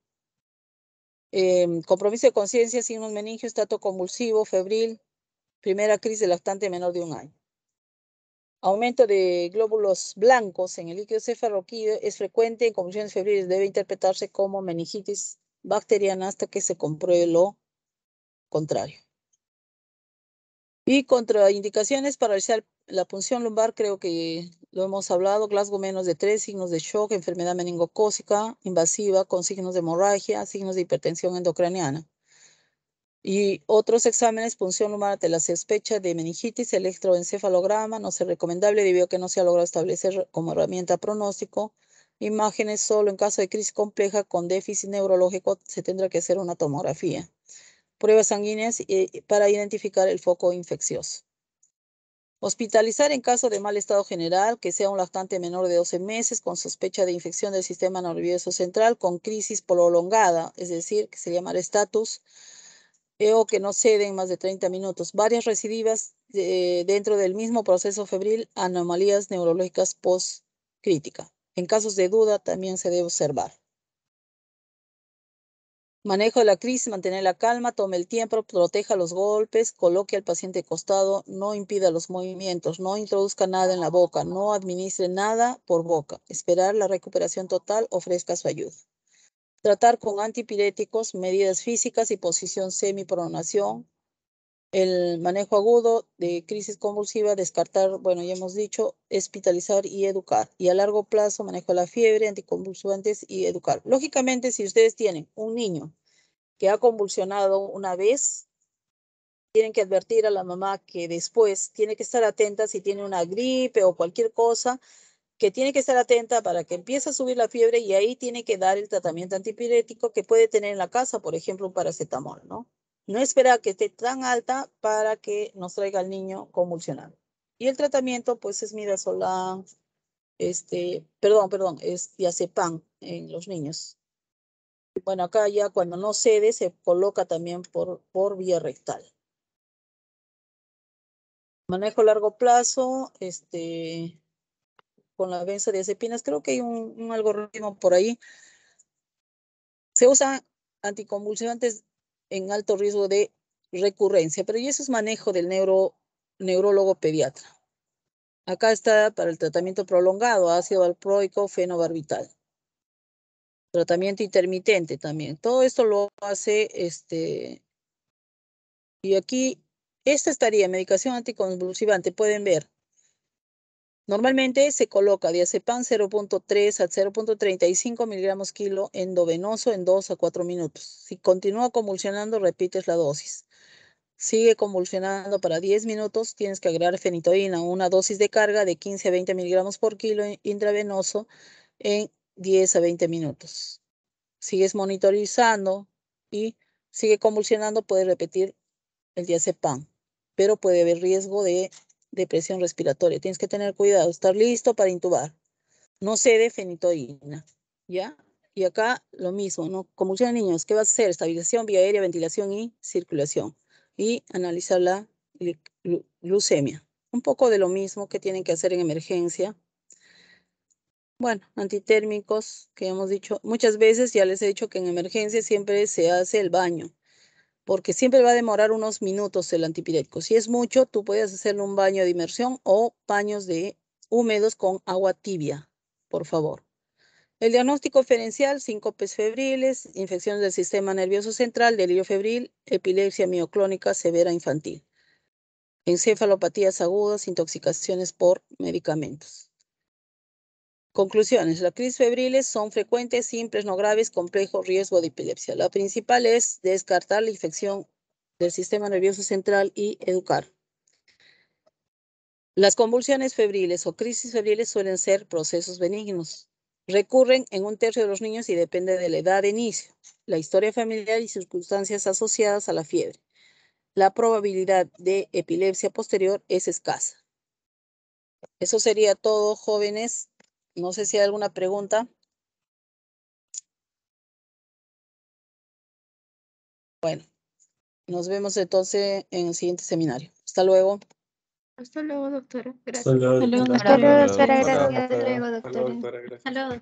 Compromiso de conciencia, signos meningios, estato convulsivo, febril, primera crisis de lactante menor de 1 año. Aumento de glóbulos blancos en el líquido cefalorraquídeo es frecuente en convulsiones febriles. Debe interpretarse como meningitis bacteriana hasta que se compruebe lo contrario. Y contraindicaciones para realizar la punción lumbar, creo que lo hemos hablado. Glasgow menos de 3, signos de shock, enfermedad meningocócica invasiva con signos de hemorragia, signos de hipertensión endocraniana. Y otros exámenes, punción lumbar ante la sospecha de meningitis, electroencefalograma, no es recomendable debido a que no se ha logrado establecer como herramienta pronóstico. Imágenes solo en caso de crisis compleja con déficit neurológico se tendrá que hacer una tomografía. Pruebas sanguíneas para identificar el foco infeccioso. Hospitalizar en caso de mal estado general, que sea un lactante menor de 12 meses con sospecha de infección del sistema nervioso central con crisis prolongada, es decir, que se llamará estatus, o que no ceden más de 30 minutos. Varias recidivas dentro del mismo proceso febril, anomalías neurológicas post-crítica. En casos de duda también se debe observar. Manejo de la crisis, mantener la calma, tome el tiempo, proteja los golpes, coloque al paciente costado, no impida los movimientos, no introduzca nada en la boca, no administre nada por boca. Esperar la recuperación total, ofrezca su ayuda. Tratar con antipiréticos, medidas físicas y posición semipronación. El manejo agudo de crisis convulsiva, descartar, bueno, ya hemos dicho, hospitalizar y educar. Y a largo plazo, manejo de la fiebre, anticonvulsivantes y educar. Lógicamente, si ustedes tienen un niño que ha convulsionado una vez, tienen que advertir a la mamá que después tiene que estar atenta si tiene una gripe o cualquier cosa, que tiene que estar atenta para que empiece a subir la fiebre y ahí tiene que dar el tratamiento antipirético que puede tener en la casa, por ejemplo, un paracetamol, ¿no? No esperar que esté tan alta para que nos traiga al niño convulsionado. Y el tratamiento, pues, es midazolam, es diazepam en los niños. Bueno, acá ya cuando no cede, se coloca también por vía rectal. Manejo a largo plazo, con la benzodiazepinas, creo que hay un algoritmo por ahí. Se usan anticonvulsivantes en alto riesgo de recurrencia, pero y eso es manejo del neurólogo pediatra. Acá está para el tratamiento prolongado, ácido valproico, fenobarbital. Tratamiento intermitente también. Todo esto lo hace, y aquí, esta estaría medicación anticonvulsivante, pueden ver. Normalmente se coloca diazepam 0.3 a 0.35 miligramos kilo endovenoso en 2 a 4 minutos. Si continúa convulsionando, repites la dosis. Sigue convulsionando para 10 minutos, tienes que agregar fenitoína, una dosis de carga de 15 a 20 miligramos por kilo intravenoso en 10 a 20 minutos. Sigues monitorizando y sigue convulsionando, puedes repetir el diazepam, pero puede haber riesgo de depresión respiratoria. Tienes que tener cuidado, estar listo para intubar. No cede fenitoína, ¿ya? Y acá lo mismo, ¿no? Convulsión en niños, ¿qué vas a hacer? Estabilización vía aérea, ventilación y circulación. Y analizar la glucemia. Un poco de lo mismo que tienen que hacer en emergencia. Bueno, antitérmicos, que hemos dicho muchas veces, ya les he dicho que en emergencia siempre se hace el baño, porque siempre va a demorar unos minutos el antipirético. Si es mucho, tú puedes hacerle un baño de inmersión o baños húmedos con agua tibia, por favor. El diagnóstico diferencial, síncopes febriles, infecciones del sistema nervioso central, delirio febril, epilepsia mioclónica severa infantil, encefalopatías agudas, intoxicaciones por medicamentos. Conclusiones. Las crisis febriles son frecuentes, simples, no graves, complejo riesgo de epilepsia. La principal es descartar la infección del sistema nervioso central y educar. Las convulsiones febriles o crisis febriles suelen ser procesos benignos. Recurren en 1/3 de los niños y depende de la edad de inicio, la historia familiar y circunstancias asociadas a la fiebre. La probabilidad de epilepsia posterior es escasa. Eso sería todo, jóvenes. No sé si hay alguna pregunta. Bueno, nos vemos entonces en el siguiente seminario. Hasta luego. Hasta luego, doctora. Gracias. Solo Hasta luego, Hasta doctora. luego, Gracias. doctora. Hasta luego, doctora. Hasta luego.